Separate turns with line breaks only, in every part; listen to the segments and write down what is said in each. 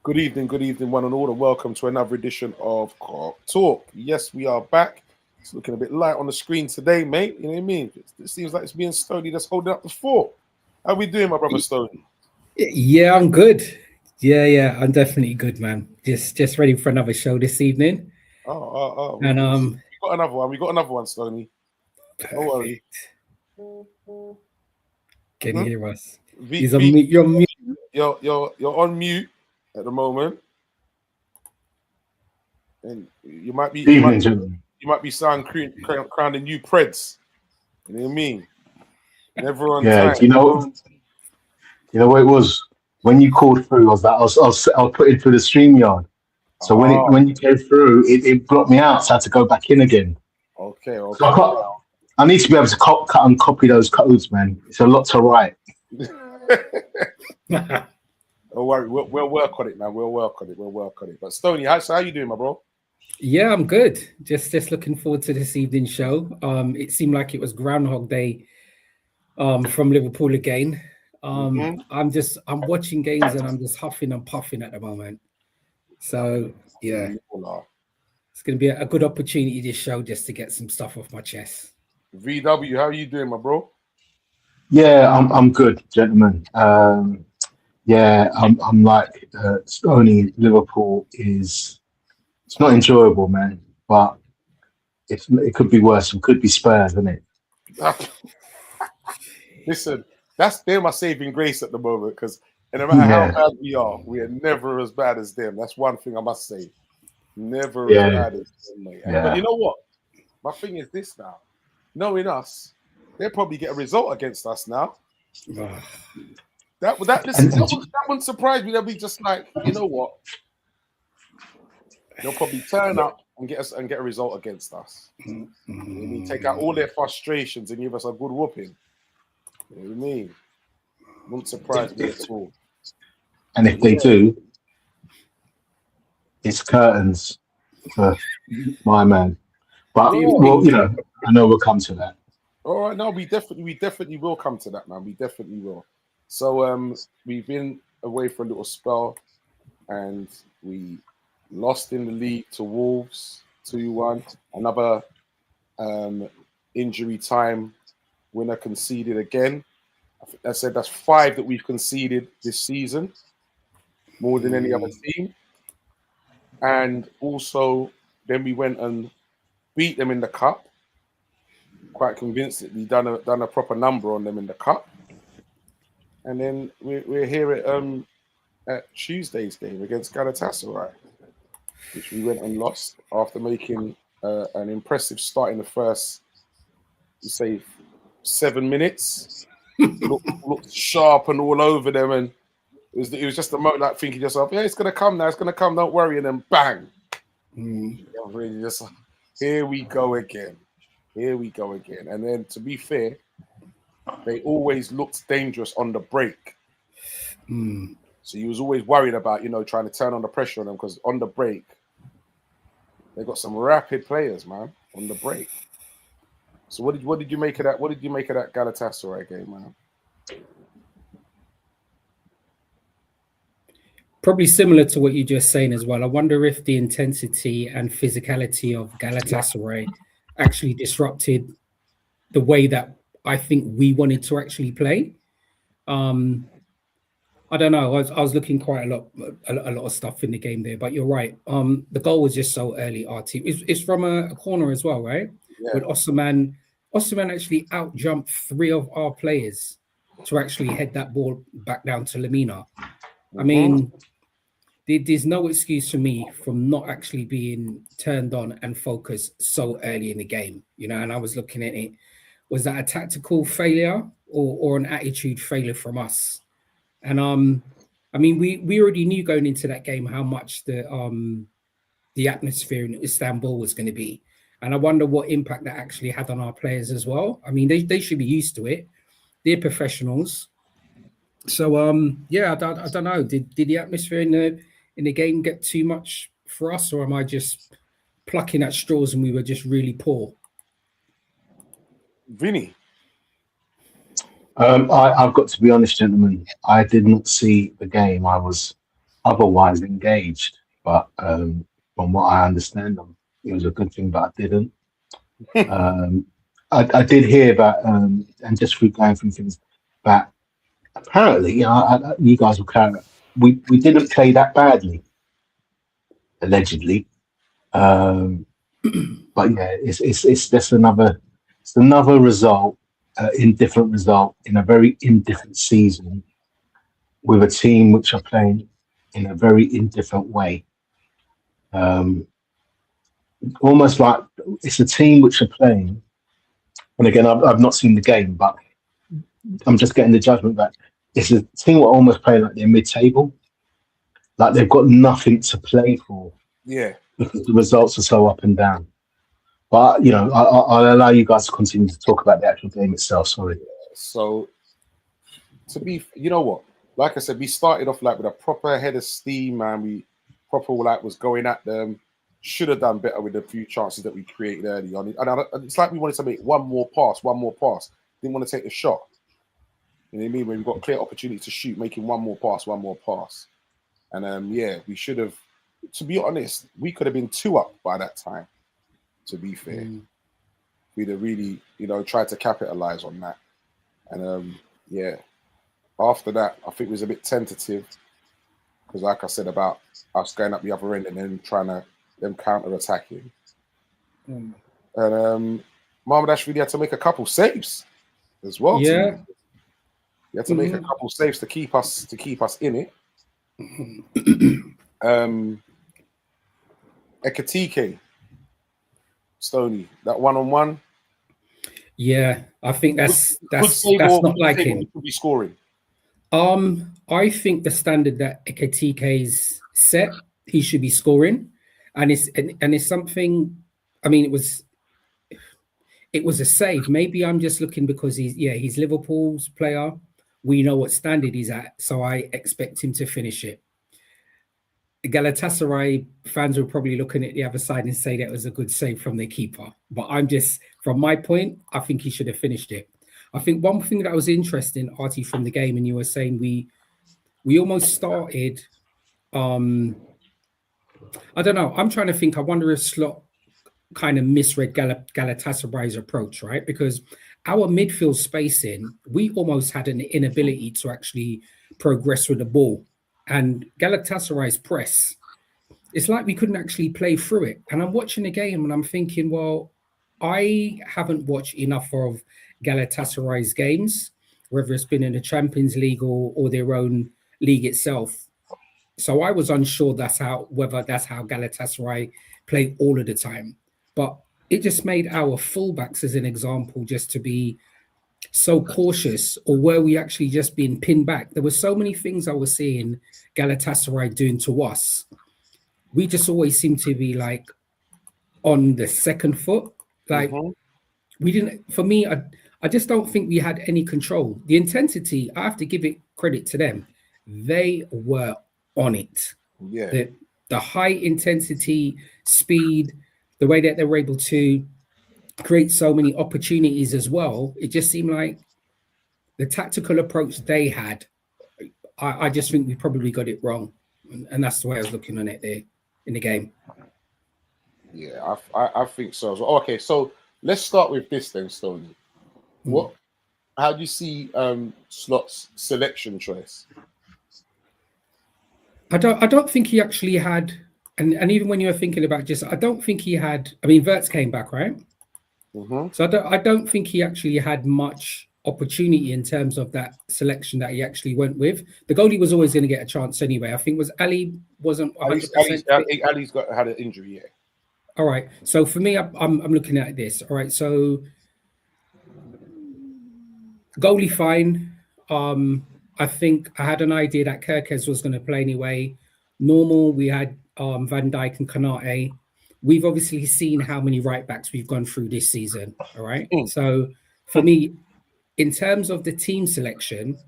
good evening, one and all, and welcome to another edition of Cock Talk. Yes, we are back. It's looking a bit light on the screen today, mate. You know what I mean? It seems like it's me and Stoney that's holding up the fort. How we doing, my brother Stoney?
Yeah, I'm good. Yeah, I'm definitely good, man. Just ready for another show this evening.
We
And
got another one. We got another one, Stoney. Don't worry.
Can you hear us?
You're
on mute.
You're on mute at the moment, and you might be crowning new Preds. You know what I mean? Never on time.
Do you know what it was when you called through? I was putting through the StreamYard. So when you came through, it blocked me out. So I had to go back in again.
Okay.
So I need to be able to cut and copy those codes, man. It's a lot to write.
Don't worry, we'll work on it, man. We'll work on it. But Stoney, how you doing, my bro?
Yeah, I'm good. Just looking forward to this evening's show. It seemed like it was Groundhog Day from Liverpool again. I'm watching games and I'm just huffing and puffing at the moment. So yeah, it's going to be a good opportunity this show just to get some stuff off my chest.
VW, how are you doing, my bro?
Yeah, I'm good, gentlemen. I'm like Stoney. Liverpool it's not enjoyable, man, but it could be worse. It could be Spurs, isn't it?
Listen, they're my saving grace at the moment, because no matter how bad we are never as bad as them. That's one thing I must say. Never as bad as them, mate.
Yeah.
But you know what? My thing is this now. Knowing us, they'll probably get a result against us now. That wouldn't surprise me. They'll be just like, you know what? They'll probably turn up and get a result against us. Take out all their frustrations and give us a good whooping. You know what I mean? Wouldn't surprise me at all.
And if they do, it's curtains for my man. But I know we'll come to that.
All right, no, we definitely will come to that, man. We definitely will. So we've been away for a little spell, and we lost in the league to Wolves 2-1. Another injury time winner conceded again. I said that's 5 that we've conceded this season, more than any other team. And also, then we went and beat them in the cup. Quite convincingly done a proper number on them in the cup. And then we're here at Tuesday's game against Galatasaray, which we went and lost after making an impressive start in the first, 7 minutes. Looked sharp and all over them, and it was just a moment like thinking to yourself, yeah, it's gonna come now, don't worry, and then bang. Really just here we go again. And then, to be fair, they always looked dangerous on the break. So you was always worried about, trying to turn on the pressure on them, because on the break, they got some rapid players, man, on the break. So what did you make of that? What did you make of that Galatasaray game, man?
Probably similar to what you're just saying as well. I wonder if the intensity and physicality of Galatasaray actually disrupted the way that I think we wanted to actually play. I don't know. I was looking quite a lot of stuff in the game there, but you're right. The goal was just so early. RT, it's from a corner as well, right? Yeah. With Osimhen actually out jumped 3 of our players to actually head that ball back down to Lemina. I mean, there's no excuse for me from not actually being turned on and focused so early in the game, And I was looking at it. Was that a tactical failure or an attitude failure from us? And I mean, we already knew going into that game how much the atmosphere in Istanbul was going to be, and I wonder what impact that actually had on our players as well. I mean, they should be used to it. They're professionals. So I don't know. Did the atmosphere in the game get too much for us, or am I just plucking at straws and we were just really poor?
Vinny.
I've got to be honest, gentlemen. I did not see the game. I was otherwise engaged. But from what I understand, it was a good thing that I didn't. I did hear that, and just through going through things, that apparently, you guys will carry. We didn't play that badly, allegedly. But yeah, it's just another result, indifferent result in a very indifferent season with a team which are playing in a very indifferent way. Almost like it's a team which are playing. And again, I've not seen the game, but I'm just getting the judgment that it's a team that almost play like they're mid-table, like they've got nothing to play for.
Yeah,
because the results are so up and down. But I'll allow you guys to continue to talk about the actual game itself. Sorry.
So, to be, you know what? Like I said, we started off like with a proper head of steam, man. We proper like was going at them. Should have done better with the few chances that we created early on. And it's like we wanted to make one more pass. Didn't want to take the shot. You know what I mean? When we've got clear opportunity to shoot, making one more pass. And we should have. To be honest, we could have been 2 up by that time. To be fair, we'd have really, tried to capitalize on that. And after that, I think it was a bit tentative because, like I said, about us going up the other end and then trying to them counter-attacking. And Mohamed Ashford had to make a couple saves as well.
Yeah,
he had to make a couple saves to keep us in it. Ekitike, Stoney, that 1-on-1.
Yeah, I think that's not like him.
He could be scoring.
I think the standard that Ekitike's set, he should be scoring, and it's something. I mean, it was a save. Maybe I'm just looking because he's Liverpool's player. We know what standard he's at, so I expect him to finish it. Galatasaray fans were probably looking at the other side and say that was a good save from the keeper. But I'm just, from my point, I think he should have finished it. I think one thing that was interesting, Artie, from the game, and you were saying we almost started. I don't know. I'm trying to think. I wonder if Slot kind of misread Galatasaray's approach, right? Because our midfield spacing, we almost had an inability to actually progress with the ball. And Galatasaray's press, it's like we couldn't actually play through it. And I'm watching the game and I'm thinking, well, I haven't watched enough of Galatasaray's games, whether it's been in the Champions League or their own league itself. So I was unsure whether that's how Galatasaray play all of the time. But it just made our fullbacks, as an example, just to be so cautious, or were we actually just being pinned back? There were so many things I was seeing Galatasaray doing to us. We just always seem to be like on the second foot. Like we didn't, for me, I just don't think we had any control. The intensity, I have to give it credit to them. They were on it.
Yeah.
The high intensity, speed, the way that they were able to create so many opportunities as well. It just seemed like the tactical approach they had, I just think we probably got it wrong. And that's the way I was looking on it there in the game.
Yeah, I think so as well. Okay, so let's start with this then, Stoney. How do you see Slot's selection choice?
I don't think he actually had, and even when you were thinking about I don't think he had, I mean, Wirtz came back, right? So I don't think he actually had much opportunity in terms of that selection that he actually went with. The goalie was always going to get a chance anyway. I think Ali wasn't 100%.
Ali's had an injury, yeah.
All right. So for me, I'm looking at this. All right. So goalie fine. I think I had an idea that Kerkez was going to play anyway. Normal, we had Van Dijk and Konate. We've obviously seen how many right backs we've gone through this season. All right. So for me, in terms of the team selection,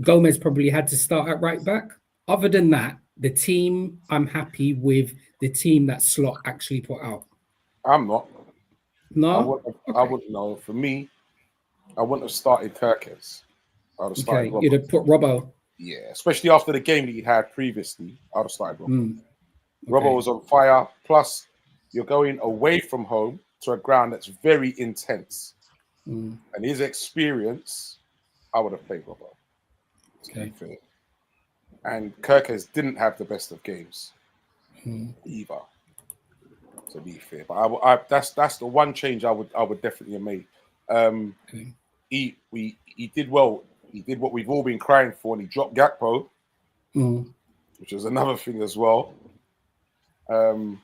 Gomez probably had to start at right back. Other than that, the team, I'm happy with the team that Slot actually put out.
I'm not.
No?
I wouldn't know. For me, I wouldn't have started Kerkez. I would have started Robbo.
You'd have put Robbo.
Yeah, especially after the game that he had previously, I'd have started Robbo.
Okay.
Robbo was on fire. Plus, you're going away from home to a ground that's very intense. And his experience, I would have played Robbo.
Okay.
And Kirkes didn't have the best of games either. To be fair, but that's the one change I would definitely have made. He did well. He did what we've all been crying for, and he dropped Gakpo, which was another thing as well. But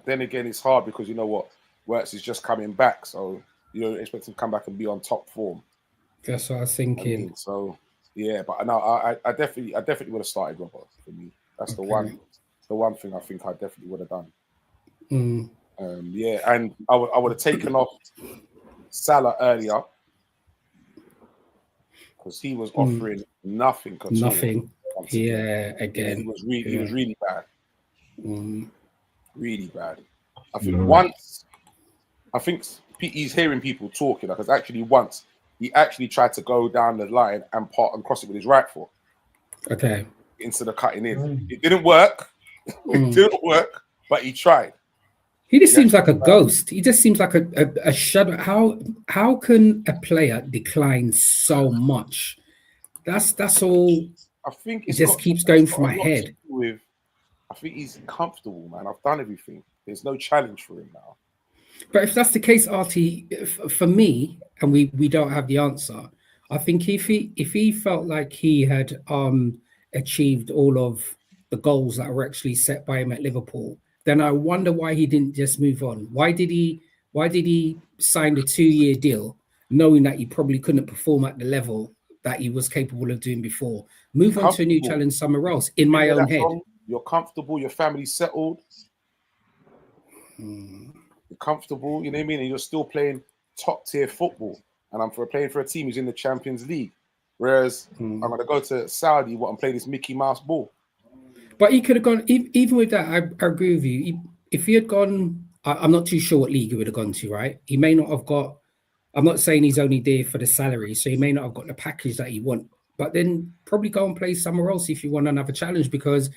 then again, it's hard because you know what, Wirtz is just coming back, so you don't expect him to come back and be on top form.
That's what I was thinking.
So yeah, but no, I definitely would have started Robbo for me. That's the one thing I think I definitely would have done. Yeah, and I would have taken off Salah earlier because he was offering nothing at all.
Nothing. Yeah, again.
He was really bad. Really bad. I think he's hearing people talking because actually once he actually tried to go down the line and cross it with his right foot.
Okay.
Instead of cutting in. It didn't work. It didn't work, but he tried.
He just seems like a ghost. He just seems like a shadow. How can a player decline so much? That's all.
I think
it just keeps going through my head.
I think he's comfortable, man. I've done everything. There's no challenge for him now.
But if that's the case, Artie, for me, and we don't have the answer, I think if he felt like he had achieved all of the goals that were actually set by him at Liverpool, then I wonder why he didn't just move on. Why did he sign the 2-year deal, knowing that he probably couldn't perform at the level that he was capable of doing before? Move on to a new challenge somewhere else. In my own head,
you're comfortable. Your family's settled. You're comfortable. You know what I mean? And you're still playing top tier football. And I'm playing for a team who's in the Champions League. Whereas I'm going to go to Saudi and play this Mickey Mouse ball.
But he could have gone, even with that, I agree with you. If he had gone, I'm not too sure what league he would have gone to, right? He may not have got, I'm not saying he's only there for the salary, so he may not have got the package that he want. But then probably go and play somewhere else if you want another challenge, because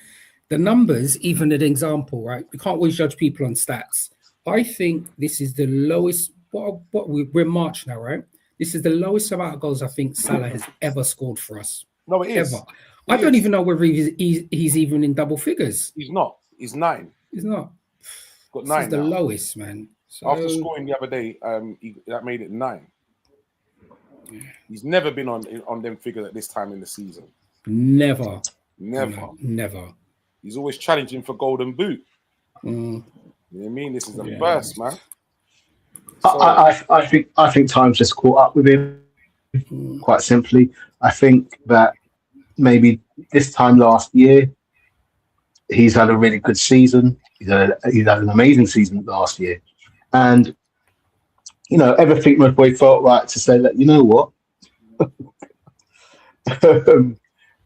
the numbers, even an example, right? We can't always judge people on stats. I think this is the lowest, we're in March now, right? This is the lowest amount of goals I think Salah has ever scored for us.
No, it is.
Ever. I don't even know whether he's even in double figures.
He's not. He's 9.
He's not.
Got 9.
This is the lowest, man. So,
after scoring the other day, that made it 9. He's never been on them figures at this time in the season.
Never.
He's always challenging for Golden Boot. You know what I mean? This is the first, man. So,
I think time's just caught up with him. Quite simply, I think that maybe this time last year, he's had a really good season. He's had an amazing season last year, and you know everything my boy felt right to say that, you know what,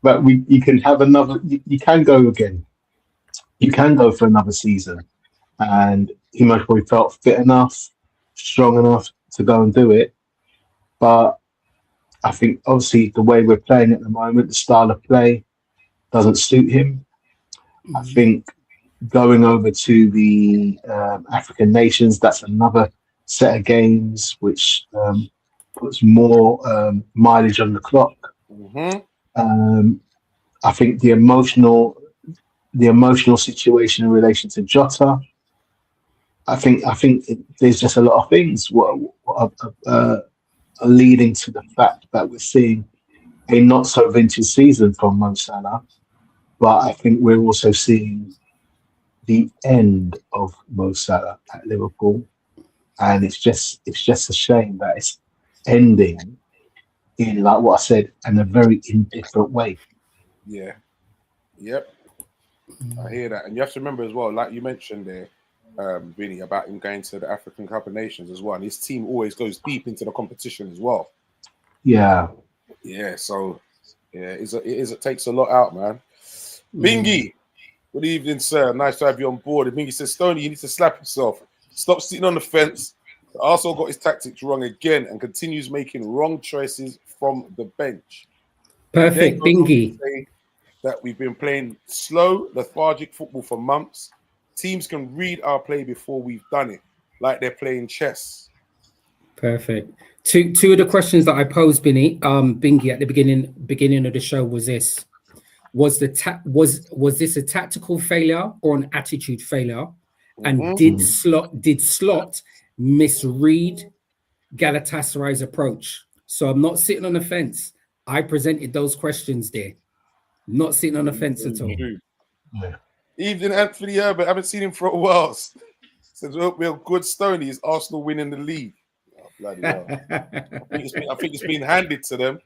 but you can have another. You can go again. You can go for another season, and he most probably felt fit enough, strong enough to go and do it. But I think obviously the way we're playing at the moment, the style of play doesn't suit him. I think going over to the African nations, that's another set of games which puts more mileage on the clock. I think the emotional situation in relation to Jota, I think there's just a lot of things what are leading to the fact that we're seeing a not so vintage season from Mo Salah, but I think we're also seeing the end of Mo Salah at Liverpool, and it's just a shame that it's ending in, like what I said, in a very indifferent way.
Yeah. Yep. I hear that, and you have to remember as well, like you mentioned there, Vinny, about him going to the African Cup of Nations as well, and his team always goes deep into the competition as well.
Yeah.
So it takes a lot out, man. Bingy, good evening, sir. Nice to have you on board. And Bingy says, Stoney, you need to slap yourself. Stop sitting on the fence. Arsenal got his tactics wrong again and continues making wrong choices from the bench.
Perfect, Bingy.
That we've been playing slow, lethargic football for months. Teams can read our play before we've done it, like they're playing chess.
Perfect. Two of the questions that I posed, Bingy, at the beginning of the show was this: was this a tactical failure or an attitude failure? And did Slot misread Galatasaray's approach? So I'm not sitting on the fence. I presented those questions there. Not sitting on the fence at all.
Yeah.
Even Anthony Herbert, I haven't seen him for a while. Says we're good Stony. Is Arsenal winning the league? Oh, bloody hell. I think it's been handed to them.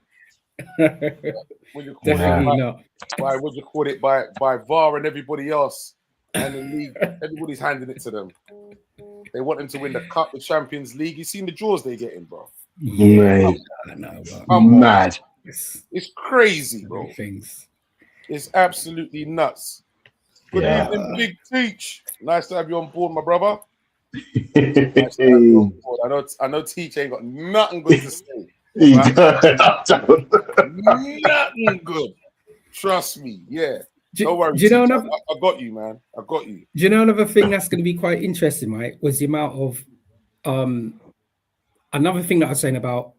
Would you call
Definitely not.
Why would you call it by VAR and everybody else? And the league, everybody's handing it to them. They want them to win the cup, the Champions League. You seen the draws they get in, bro?
Yeah, I know,
mad.
It's crazy, bro.
Things.
It's absolutely nuts. Good evening, Big Teach. Nice to have you on board, my brother. Nice to have you on board. I know Teach ain't got nothing good to say. Nothing good. Trust me. Yeah. Don't worry.
Do you know
I got you, man. I got you.
Do you know another thing that's going to be quite interesting, right? Was the amount of another thing that I was saying about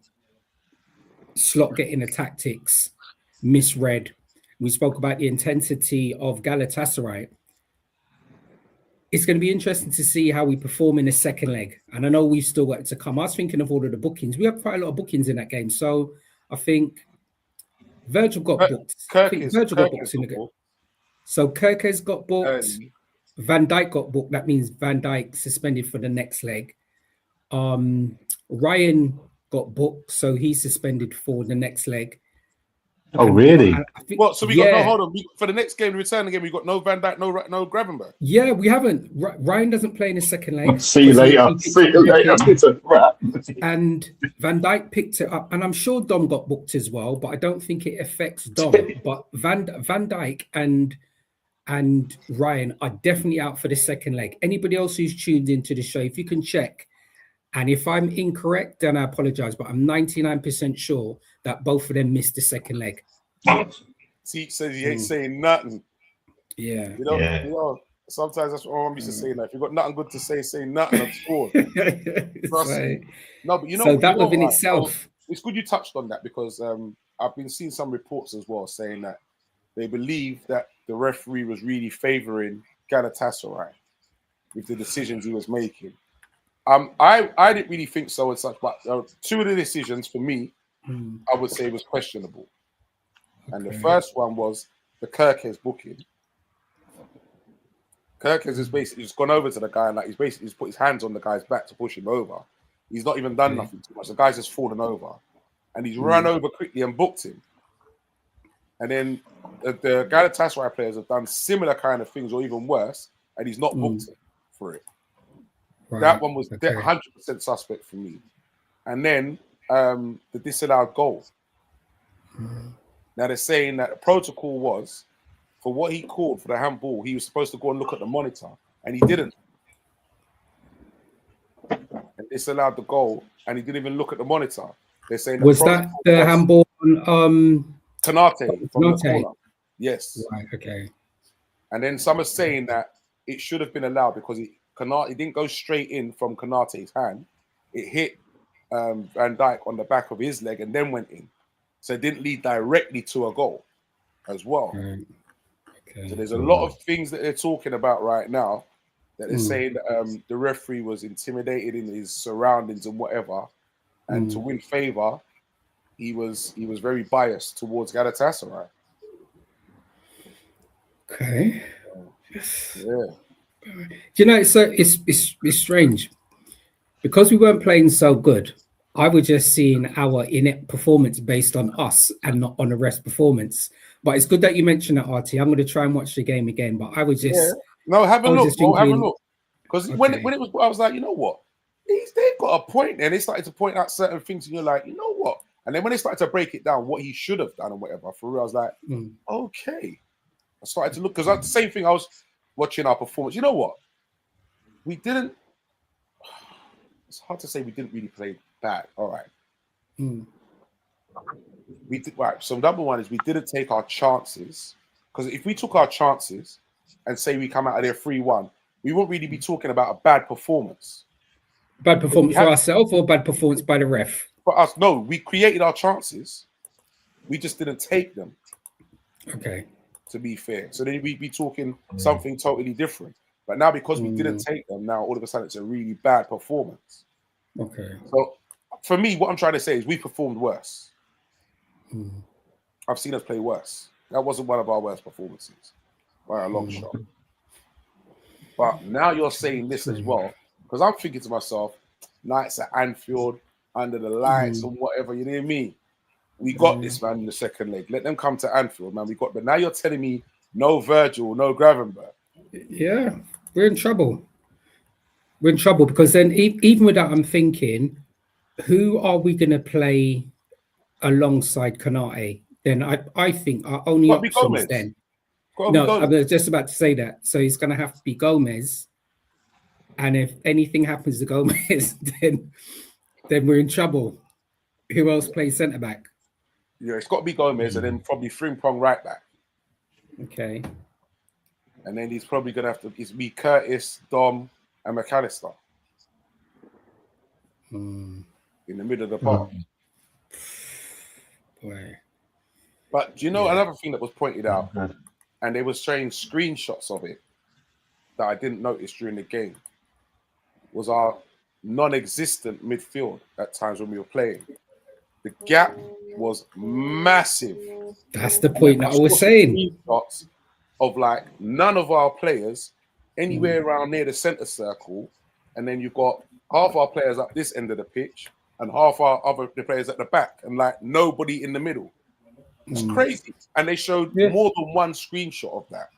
Slot getting the tactics misread. We spoke about the intensity of Galatasaray. It's going to be interesting to see how we perform in the second leg. And I know we've still got to come. I was thinking of all of the bookings. We have quite a lot of bookings in that game. So I think Virgil got booked. Virgil got booked in the game. So Kirk's got booked. Van Dijk got booked. That means Van Dijk suspended for the next leg. Ryan got booked, so he's suspended for the next leg.
Oh, really?
So we got no hold on. For the next game, the return game, we got no Van Dijk, no Gravenberch.
Yeah, we haven't. Ryan doesn't play in the second leg.
See you later. See you later. It's a wrap.
And Van Dijk picked it up, and I'm sure Dom got booked as well, but I don't think it affects Dom. But Van Dijk and Ryan are definitely out for the second leg. Anybody else who's tuned into the show, if you can check, and if I'm incorrect, then I apologize, but I'm 99% sure that both of them missed the second leg.
Teach says he ain't saying nothing.
Yeah.
You know, sometimes that's what I'm used to saying. If you've got nothing good to say nothing. I'm sure.
Right.
No, but
so that within itself.
It's good you touched on that because I've been seeing some reports as well saying that they believe that the referee was really favouring Galatasaray with the decisions he was making. I didn't really think so as such, but two of the decisions for me, I would say was questionable. Okay. And the first one was the Kirkes booking. Kirkes has basically just gone over to the guy and he's basically just put his hands on the guy's back to push him over. He's not even done nothing too much. The guy's just fallen over. And he's run over quickly and booked him. And then the Galatasaray players have done similar kind of things or even worse, and he's not booked him for it. Right. That one was 100% suspect for me. And then the disallowed goal. Now they're saying that the protocol was for what he called for the handball, he was supposed to go and look at the monitor, and he didn't. And disallowed the goal, and he didn't even look at the monitor. They're saying
was that the handball on
Konate from the corner? Yes.
Right. Okay.
And then some are saying that it should have been allowed because Konate didn't go straight in from Konate's hand. It hit Van Dijk on the back of his leg and then went in. So it didn't lead directly to a goal as well. Right. Okay. So there's a lot of things that they're talking about right now that they're saying that the referee was intimidated in his surroundings and whatever. And to win favour, he was very biased towards Galatasaray.
Okay.
Yeah.
You know, so it's strange because we weren't playing so good. I was just seeing our inept performance based on us and not on the rest performance. But it's good that you mentioned that, RT. I'm going to try and watch the game again. But I was just
have a look. Have a look. Because when it was, I was like, you know what? They've got a point there. They started to point out certain things, and you're like, you know what? And then when they started to break it down, what he should have done and whatever, for real, I was like, okay. I started to look because the same thing. I was watching our performance. You know what? We didn't. It's hard to say we didn't really play bad. All right. we did right. So number one is we didn't take our chances, because if we took our chances and say we come out of there 3-1, we won't really be talking about a bad performance.
Bad performance for ourselves or bad performance by the ref?
For us, no. We created our chances. We just didn't take them.
Okay.
To be fair. So then we'd be talking something totally different. But now because we didn't take them, now all of a sudden it's a really bad performance.
Okay.
So for me, what I'm trying to say is we performed worse. I've seen us play worse. That wasn't one of our worst performances by a long shot. But now you're saying this as well, because I'm thinking to myself, nights at Anfield, under the lights and whatever, you know what I mean? We got this, man, in the second leg. Let them come to Anfield, man. We got, but now you're telling me no Virgil, no Gravenberch.
Yeah, we're in trouble. We're in trouble because then even with that, I'm thinking, who are we going to play alongside Konate? Then I think our only options then. No, I was just about to say that. So it's going to have to be Gomez. And if anything happens to Gomez, then we're in trouble. Who else plays centre back?
Yeah, it's got to be Gomez, and then probably Frimpong right back.
Okay.
And then he's probably going to have to be Curtis, Dom, and McAllister in the middle of the park.
Boy.
But do you know another thing that was pointed out, and they were showing screenshots of it that I didn't notice during the game, was our non-existent midfield at times when we were playing. The gap was massive.
That's the point that I was saying.
Screenshots of like none of our players anywhere around near the centre circle, and then you've got half our players up this end of the pitch and half our other players at the back, and like nobody in the middle. It's crazy. And they showed more than one screenshot of that.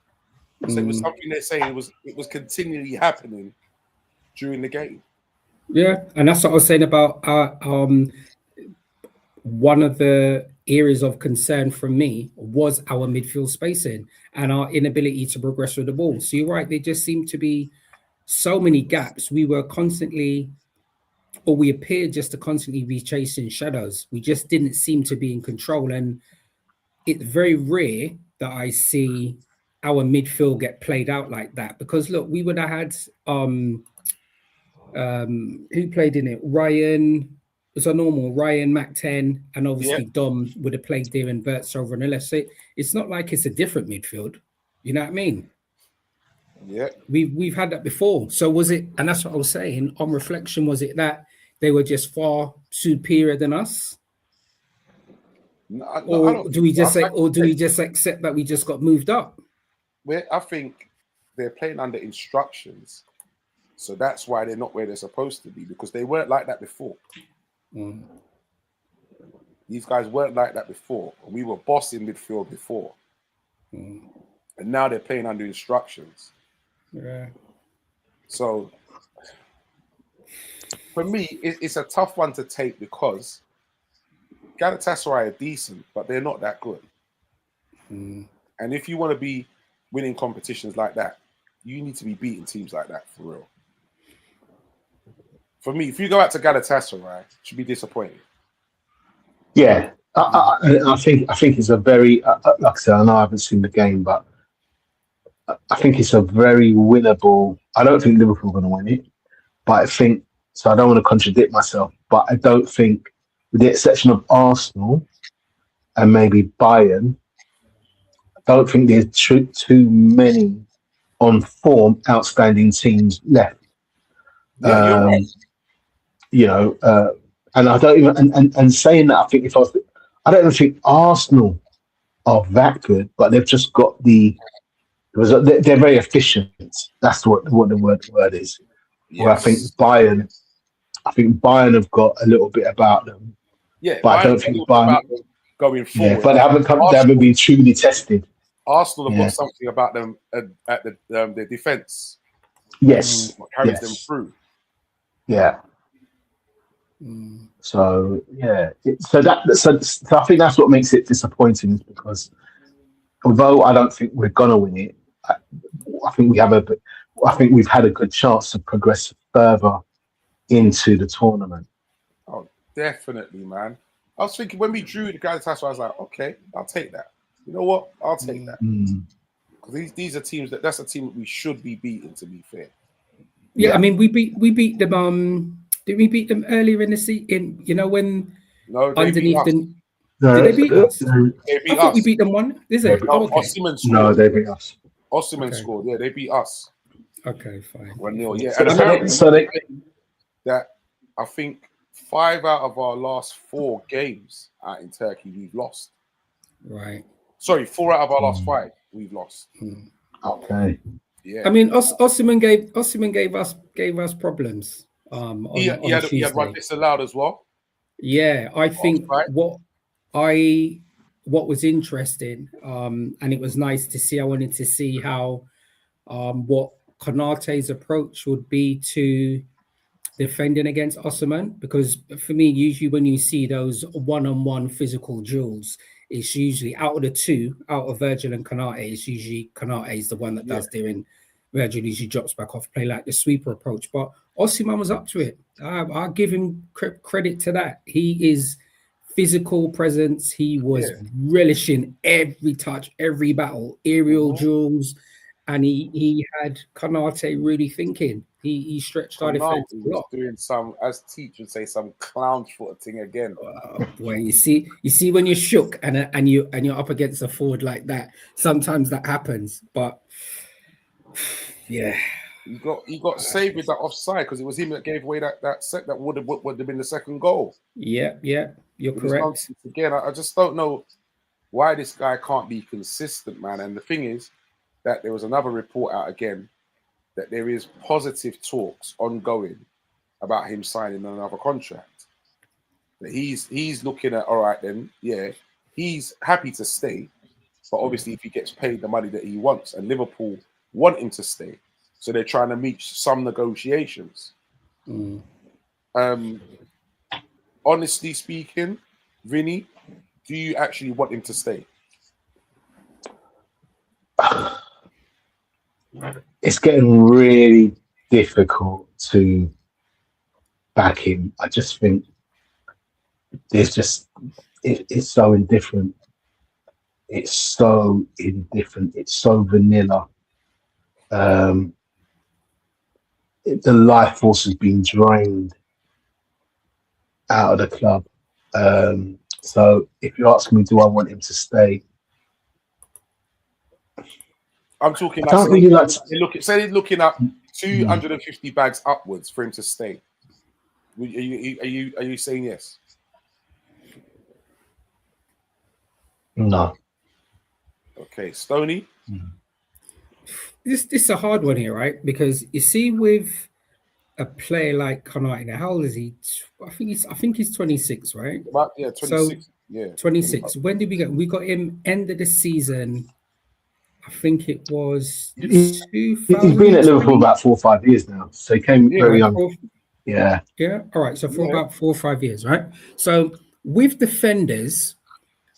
So it was something they're saying it was continually happening during the game. Yeah,
and that's what I was saying about our one of the areas of concern for me was our midfield spacing and our inability to progress with the ball. So you're right, there just seemed to be so many gaps. We were constantly, or we appeared just to constantly be chasing shadows. We just didn't seem to be in control. And it's very rare that I see our midfield get played out like that. Because look, we would have had who played in it? Ryan. It's a normal Ryan, Mac 10, and obviously Dom would have played there and Bert's over on the left. So it's not like it's a different midfield. You know what I mean?
Yeah.
We've had that before. So was it, and that's what I was saying, on reflection, was it that they were just far superior than us? Or do we just accept that we just got moved up?
Well, I think they're playing under instructions. So that's why they're not where they're supposed to be, because they weren't like that before. These guys weren't like that before. We were bossing midfield before. And now they're playing under instructions.
Yeah.
So for me, it's a tough one to take because Galatasaray are decent, but they're not that good. And if you want to be winning competitions like that, you need to be beating teams like that for real. For me, if you go out to Galatasaray, you should be disappointed.
Yeah, I think it's a very, like I said, I know I haven't seen the game, but I think it's a very winnable. I don't think Liverpool are going to win it, but I think, so I don't want to contradict myself, but I don't think, with the exception of Arsenal and maybe Bayern, I don't think there's too many on form outstanding teams left.
Yeah, you're right.
And I don't even and saying that, I think I don't even think Arsenal are that good, but they've just got they're very efficient. That's what the word is. Yes. Where I think Bayern have got a little bit about them.
Yeah,
but I don't think Bayern
going forward.
Yeah, but they haven't been truly tested.
Arsenal have got something about them at the defense.
Yes,
carries them through.
Yeah. So so I think that's what makes it disappointing, because although I don't think we're gonna win it, I think we've had a good chance to progress further into the tournament.
Oh, definitely, man. I was thinking when we drew the Galatasaray, I was like, okay, I'll take that. You know what? I'll take that. Because these are teams that's a team that we should be beating, to be fair.
Yeah, I mean, we beat them. Did we beat them earlier in the season? You know, when underneath the. Did they beat us?
They beat
I thought we beat them one. Is it?
No,
okay.
Osimhen scored.
No, they beat us.
Osimhen scored. Yeah, they beat us.
Okay, fine.
1-0. Yeah,
and
that I think 5 out of our last 4 games out in Turkey we've lost.
Right.
Sorry, 4 out of our last 5 we've lost.
Okay.
Yeah.
I mean, Osimhen gave us problems.
He had one disallowed as well.
Yeah, I think what was interesting, and it was nice to see. I wanted to see how what Konate's approach would be to defending against Osimhen, because for me, usually when you see those one-on-one physical duels, it's usually out of the two, out of Virgil and Konate, it's usually Konate is the one that does doing. Virgil usually drops back off, play like the sweeper approach, but Osimhen was up to it. I'll give him credit to that. He is physical presence. He was relishing every touch, every battle, aerial duels, and he had Konate really thinking. He stretched our defense a lot.
Doing some, as teachers say, some clown foot thing again.
Boy, you see when you're shook and you're up against a forward like that, sometimes that happens. But yeah,
he got saved with that offside because it was him that gave away that set that would have been the second goal.
Yeah, you're correct.
Again, I just don't know why this guy can't be consistent, man. And the thing is that there was another report out again that there is positive talks ongoing about him signing another contract. That he's looking at, all right then, yeah, he's happy to stay, but obviously if he gets paid the money that he wants, and Liverpool want him to stay, so they're trying to meet some negotiations. Honestly speaking, Vinny, do you actually want him to stay?
It's getting really difficult to back him. I just think there's just it's so indifferent. It's so indifferent. It's so vanilla. The life force has been drained out of the club. So if you're asking me, do I want him to stay?
I'm talking
I don't really like
he's looking at 250 bags upwards for him to stay. Are you saying yes?
No.
Okay, Stoney. This is a hard one here, right? Because you see, with a player like Konate, how old is he? I think he's 26, right?
About, 26.
So, 26. When did we get? We got him end of the season. I think it was.
He's been at Liverpool about 4 or 5 years now, so he came very young. Yeah.
All right. So for about 4 or 5 years, right? So with defenders,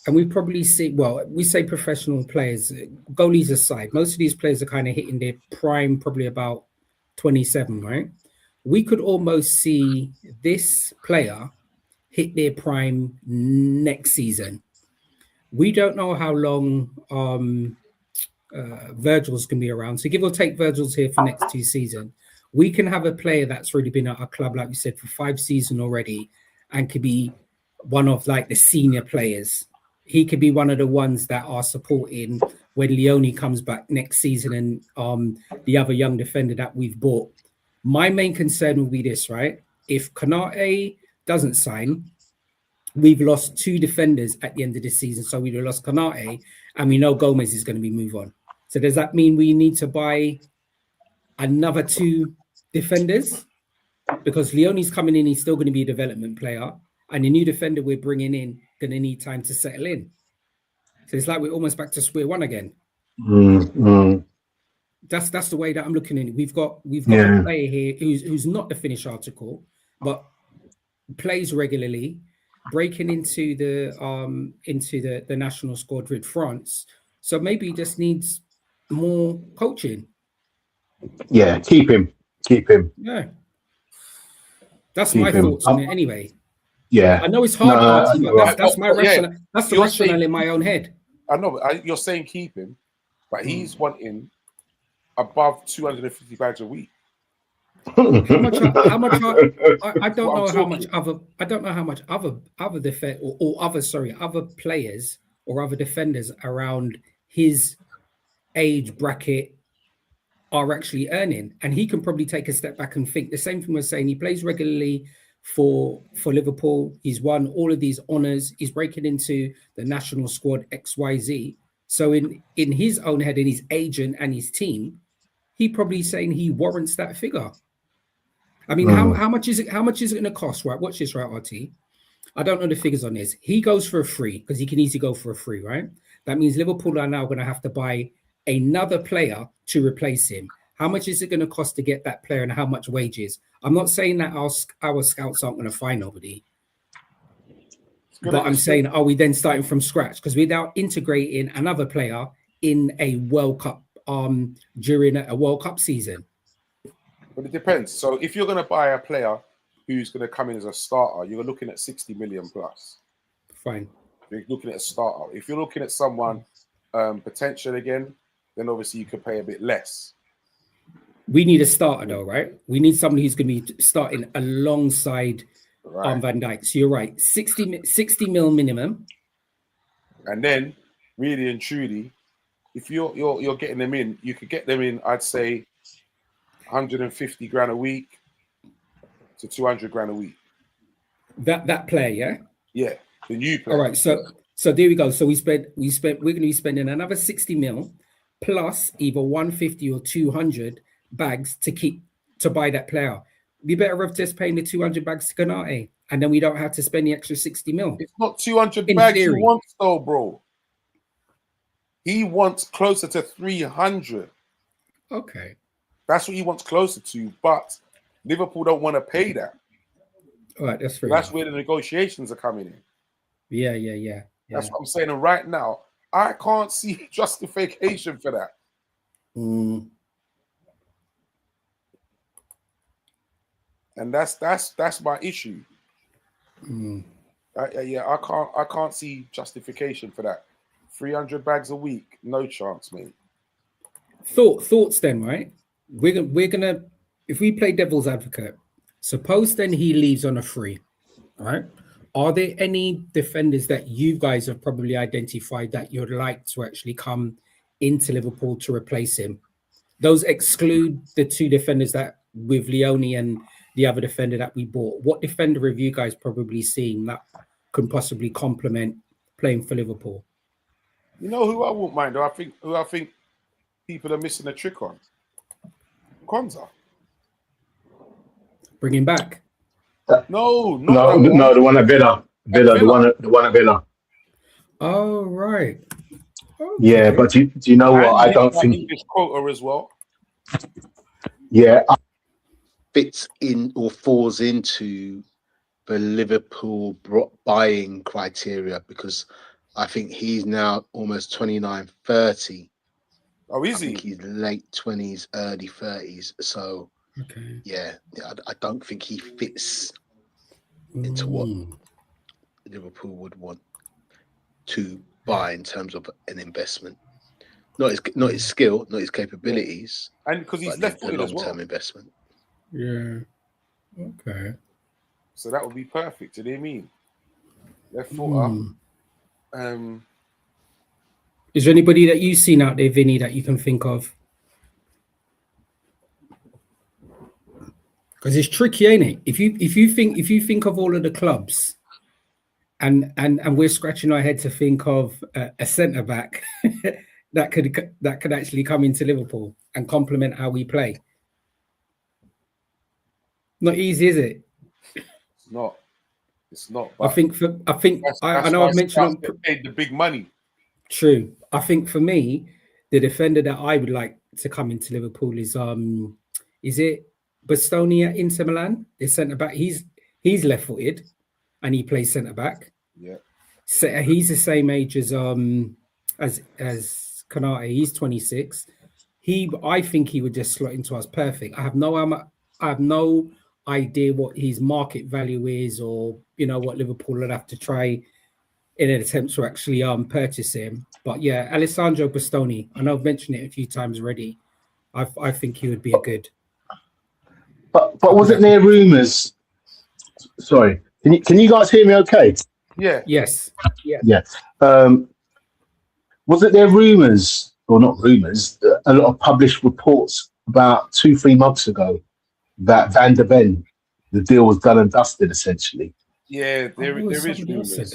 and we probably see, we say professional players, goalies aside, most of these players are kind of hitting their prime probably about 27, right? We could almost see this player hit their prime next season. We don't know how long Virgil's can be around. So give or take, Virgil's here for next 2 seasons. We can have a player that's really been at our club, like we said, for 5 seasons already, and could be one of like the senior players. He could be one of the ones that are supporting when Leone comes back next season, and the other young defender that we've bought. My main concern will be this, right? If Konate doesn't sign, we've lost 2 defenders at the end of the season. So we've lost Konate, and we know Gomez is going to be moved on. So does that mean we need to buy another 2 defenders? Because Leone's coming in, he's still going to be a development player, and the new defender we're bringing in going to need time to settle in. So it's like we're almost back to square one again. That's the way that I'm looking at it. We've got a player here who's not the finished article, but plays regularly, breaking into the national squad with France. So maybe he just needs more coaching.
Yeah, keep him.
Yeah, that's my thoughts on it anyway.
Yeah.
I know it's hard, Artie, but
right.
that's my rationale. That's the rationale in my own head.
I know, but you're saying keep him, but he's wanting above 250 bags a week.
How much? I don't know how much other. I don't know how much other defense or other players or other defenders around his age bracket are actually earning, and he can probably take a step back and think the same thing we're saying. He plays regularly for Liverpool. He's won all of these honors. He's breaking into the national squad XYZ. So in his own head, in his agent and his team, he probably saying he warrants that figure. I mean, how much is it? How much is it going to cost? Right? Watch this, right, RT? I don't know the figures on this. He goes for a free because he can easily go for a free, right? That means Liverpool are now going to have to buy another player to replace him. How much is it going to cost to get that player, and how much wages? I'm not saying that our scouts aren't going to find nobody, but I'm saying, are we then starting from scratch? Because we're now integrating another player in a World Cup during a World Cup season.
But it depends. So if you're going to buy a player who's going to come in as a starter, you're looking at 60 million plus.
Fine.
You're looking at a starter. If you're looking at someone potential again, then obviously you could pay a bit less.
We need a starter though, right? We need somebody who's going to be starting alongside Van Dijk. So you're right, 60 mil minimum.
And then, really and truly, if you're getting them in, you could get them in, I'd say, 150 grand a week to 200 grand a week.
That player, yeah?
Yeah, the new player.
All right, so there we go. So we're going to be spending another 60 mil plus either 150 or 200 bags to buy that player. We better have just paying the 200 bags to Konate, and then we don't have to spend the extra 60 mil.
It's not 200 bags he wants though, bro. He wants closer to 300.
Okay.
That's what he wants closer to, but Liverpool don't want to pay that.
All right, that's fair.
That's where the negotiations are coming in.
Yeah.
That's what I'm saying. And right now, I can't see justification for that. And that's my issue. I can't see justification for that. 300 bags a week, no chance, mate.
Thoughts then, right? We're gonna, if we play devil's advocate, suppose then he leaves on a free, right? Are there any defenders that you guys have probably identified that you'd like to actually come into Liverpool to replace him? Those exclude the two defenders that with Leone and the other defender that we bought. What defender have you guys probably seen that can possibly complement playing for Liverpool?
You know who I wouldn't mind, though? I think people are missing a trick on. Kwanzaa.
Bring him back.
No,
the one at Villa. The one at Villa.
Oh, right. Okay.
Yeah, but do you know what? I don't think
his quota as well.
Yeah,
fits in or falls into the Liverpool buying criteria, because I think he's now almost 29, 30.
Oh, is he?
I think he's late 20s, early 30s. So, yeah, I don't think he fits into what Liverpool would want to buy in terms of an investment. Not his skill, not his capabilities,
and because he's left-footed as well.
Long-term investment.
Yeah. Okay.
So that would be perfect. Do you know what I mean? Left footer.
Is there anybody that you've seen out there, Vinny, that you can think of? Because it's tricky, ain't it? If you think of all of the clubs, and we're scratching our head to think of a centre back that could actually come into Liverpool and complement how we play. Not easy, is it?
It's not.
I know I've mentioned
paid the big money.
True. I think for me, the defender that I would like to come into Liverpool is it Bastoni at Inter Milan? The centre back. He's left-footed, and he plays centre back.
Yeah.
So he's the same age as Konate. He's 26. I think he would just slot into us perfect. I have no idea what his market value is, or what Liverpool would have to try in an attempt to actually purchase him. But yeah, Alessandro Bastoni, I know I've mentioned it a few times already. I think he would be a good.
But wasn't there rumours? Sorry, can you guys hear me? Okay.
Yeah.
Yes.
Yeah. Wasn't there rumours, or not rumours? A lot of published reports about 2-3 months ago that Van der Ven, the deal was done and dusted, essentially.
Yeah, there is rumours.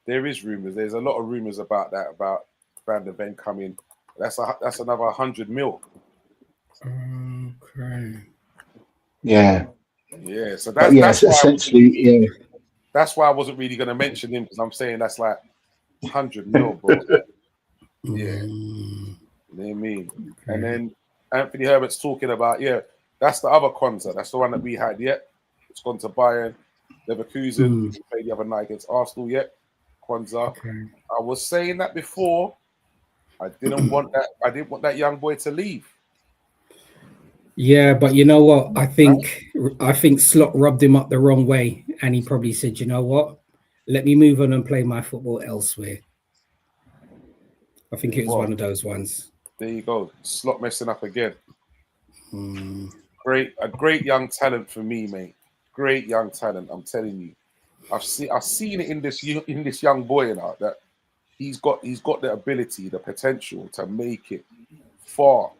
There is rumours. There's a lot of rumours about that, about Van der Ven coming. That's another 100 mil.
Okay.
Yeah.
Yeah. So that's
essentially.
That's why I wasn't really going to mention him, because I'm saying that's like 100 mil, bro. Yeah. You know what I mean? Okay. And then Anthony Herbert's talking about, that's the other Konsa. That's the one that we had yet. It's gone to Bayern, Leverkusen. We played the other night against Arsenal yet. Konsa. Okay. I was saying that before. I didn't want that. I didn't want that young boy to leave.
Yeah, but you know what? I think Slot rubbed him up the wrong way, and he probably said, "You know what? Let me move on and play my football elsewhere." I think it was one of those ones.
There you go. Slot messing up again. A great young talent for me, mate. Great young talent. I'm telling you. I've seen it in this young boy now, that he's got the ability, the potential to make it far.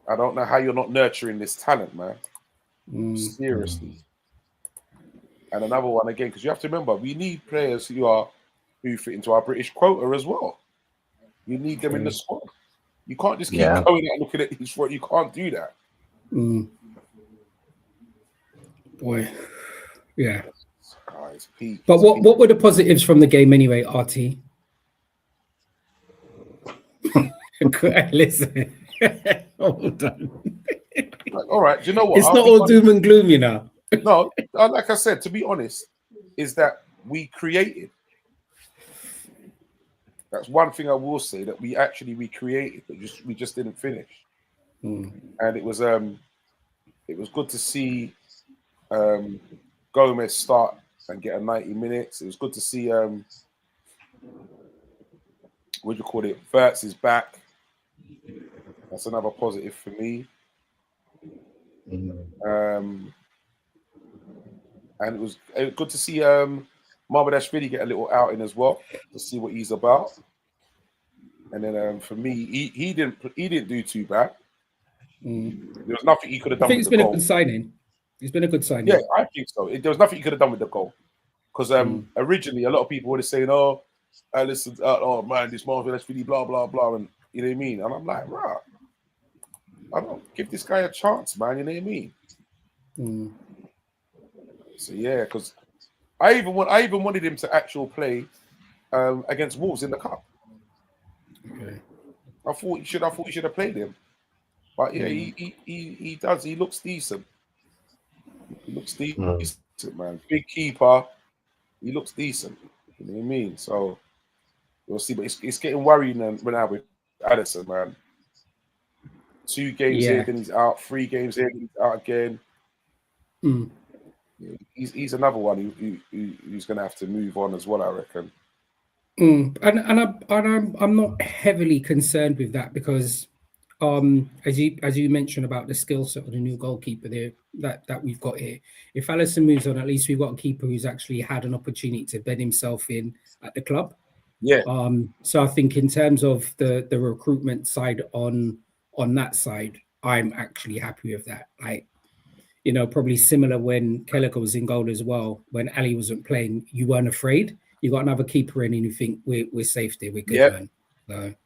I don't know how you're not nurturing this talent, man. Seriously. And another one again, because you have to remember, we need players who fit into our British quota as well. You need them in the squad. You can't just keep going out looking at these. You can't do that.
Boy, yeah.
But
what were the positives from the game anyway, RT? Listen. Hold on.
All right. Do you know what?
It's not all doom and gloom,
No, like I said, to be honest, is that we created. That's one thing I will say, that we created, but we just didn't finish. And it was good to see Gomez start and get a 90 minutes. It was good to see Wirtz is back. That's another positive for me. And it was good to see Mamardashvili get a little outing as well, to see what he's about. And then for me, he didn't do too bad. There was nothing he could have done.
I think it's been a good signing. It's been a good signing.
Yeah, I think so. There was nothing he could have done with the goal. Because originally, a lot of people were saying, "Oh, listen, oh man, this Mamardashvili, blah blah blah," and you know what I mean. And I'm like, right. I don't give this guy a chance, man. You know what I mean? So yeah, because I even wanted him to actually play against Wolves in the cup.
Okay.
I thought he should have played him, but yeah, he does. He looks decent. He looks decent, man. Big keeper. He looks decent. You know what I mean? So we'll see. But it's getting worrying now with Addison, man. 2 games here, then he's out. 3 games here, then he's out again. Yeah, he's another one who's going to have to move on as well, I reckon.
And I'm not heavily concerned with that, because as you mentioned about the skill set of the new goalkeeper there that we've got here, if Alisson moves on, at least we've got a keeper who's actually had an opportunity to bed himself in at the club.
Yeah.
So I think in terms of the recruitment side on that side, I'm actually happy with that. Like, probably similar when Kelleher was in goal as well. When Ali wasn't playing, you weren't afraid. You got another keeper in, and you think we're safe there. We're good, man.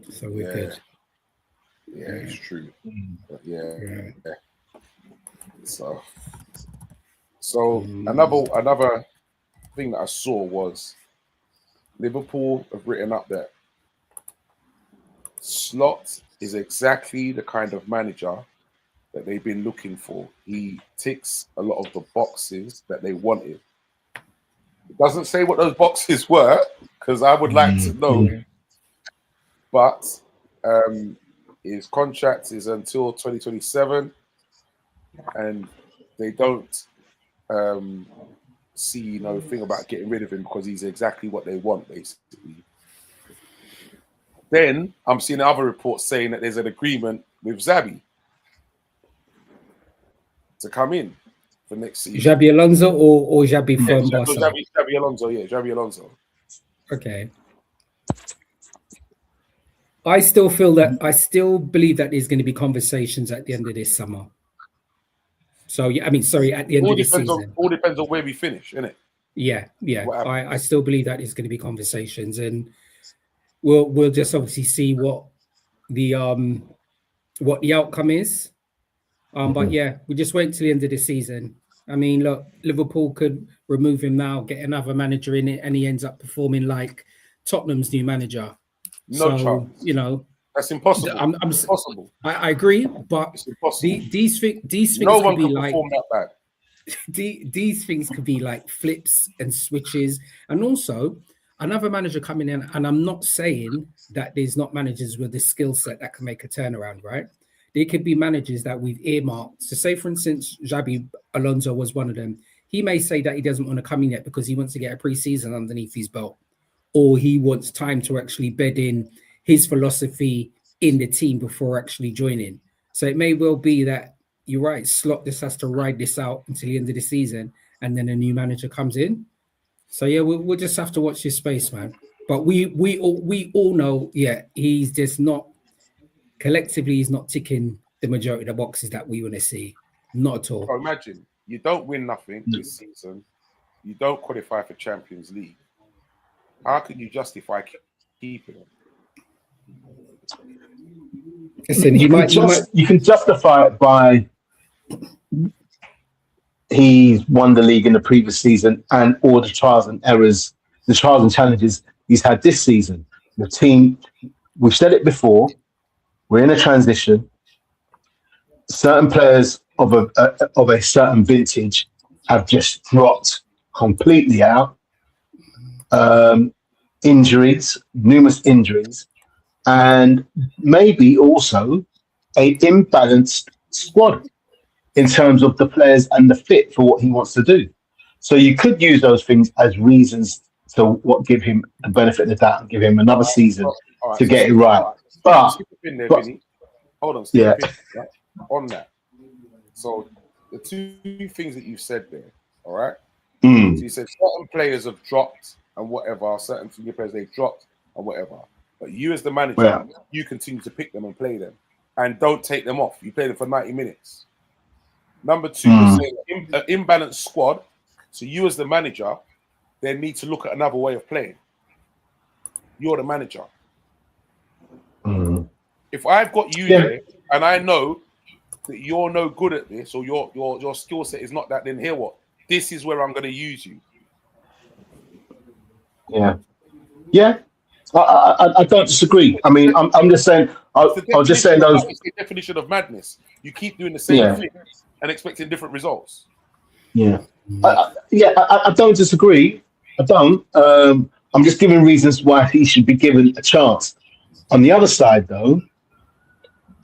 So we're good.
Yeah, it's true. But yeah. So another thing that I saw was Liverpool have written up that Slot is exactly the kind of manager that they've been looking for. He ticks a lot of the boxes that they wanted. It doesn't say what those boxes were, because I would like to know. But his contract is until 2027, and they don't see no thing about getting rid of him because he's exactly what they want, basically. Then I'm seeing other reports saying that there's an agreement with Xabi to come in for next season.
Xabi Alonso or Xabi from Barcelona?
Xabi Alonso, yeah, Xabi Alonso.
Okay. I still believe that there's going to be conversations at the end of this summer. So yeah, I mean, sorry, at the end of this season.
All depends on where we finish, innit?
Yeah. I still believe that there's going to be conversations, and we'll just obviously see what the outcome is. But yeah, we just wait till the end of the season. I mean, look, Liverpool could remove him now, get another manager in it, and he ends up performing like Tottenham's new manager.
No chance.
You know,
that's impossible.
Impossible. I agree, but
it's impossible.
These things
no one
could be
can
like
perform that bad.
These things could be like flips and switches, and also another manager coming in. And I'm not saying that there's not managers with the skill set that can make a turnaround, right? There could be managers that we've earmarked. So say, for instance, Xabi Alonso was one of them. He may say that he doesn't want to come in yet because he wants to get a pre-season underneath his belt, or he wants time to actually bed in his philosophy in the team before actually joining. So it may well be that you're right, Slot just has to ride this out until the end of the season, and then a new manager comes in. So yeah, we'll just have to watch this space, man. But we all know, yeah, he's just not collectively. He's not ticking the majority of the boxes that we want to see. Not at all.
So imagine you don't win nothing this season. You don't qualify for Champions League. How can you justify keeping him?
Listen,
you can justify it by he won the league in the previous season and all the trials and errors, the trials and challenges he's had this season. The team, we've said it before, we're in a transition. Certain players of a certain vintage have just dropped completely out. Injuries, numerous injuries, and maybe also a imbalanced squad in terms of the players and the fit for what he wants to do. So you could use those things as reasons to give him the benefit of the doubt and give him another season to get it right. But
hold on,
yeah.
On that. So the two things that you said there, all right? So you said certain players have dropped and whatever, certain senior players they've dropped and whatever. But you as the manager, you continue to pick them and play them and don't take them off. You play them for 90 minutes. Number two, an imbalanced squad. So you as the manager then need to look at another way of playing. You're the manager. If I've got you there and I know that you're no good at this or your skill set is not that, then hear what? This is where I'm going to use you.
Yeah. I don't disagree. I mean, I'm just saying. I was just saying those.
It's the definition of madness. You keep doing the same thing and expecting different results.
I don't disagree. I don't. I'm just giving reasons why he should be given a chance. On the other side, though,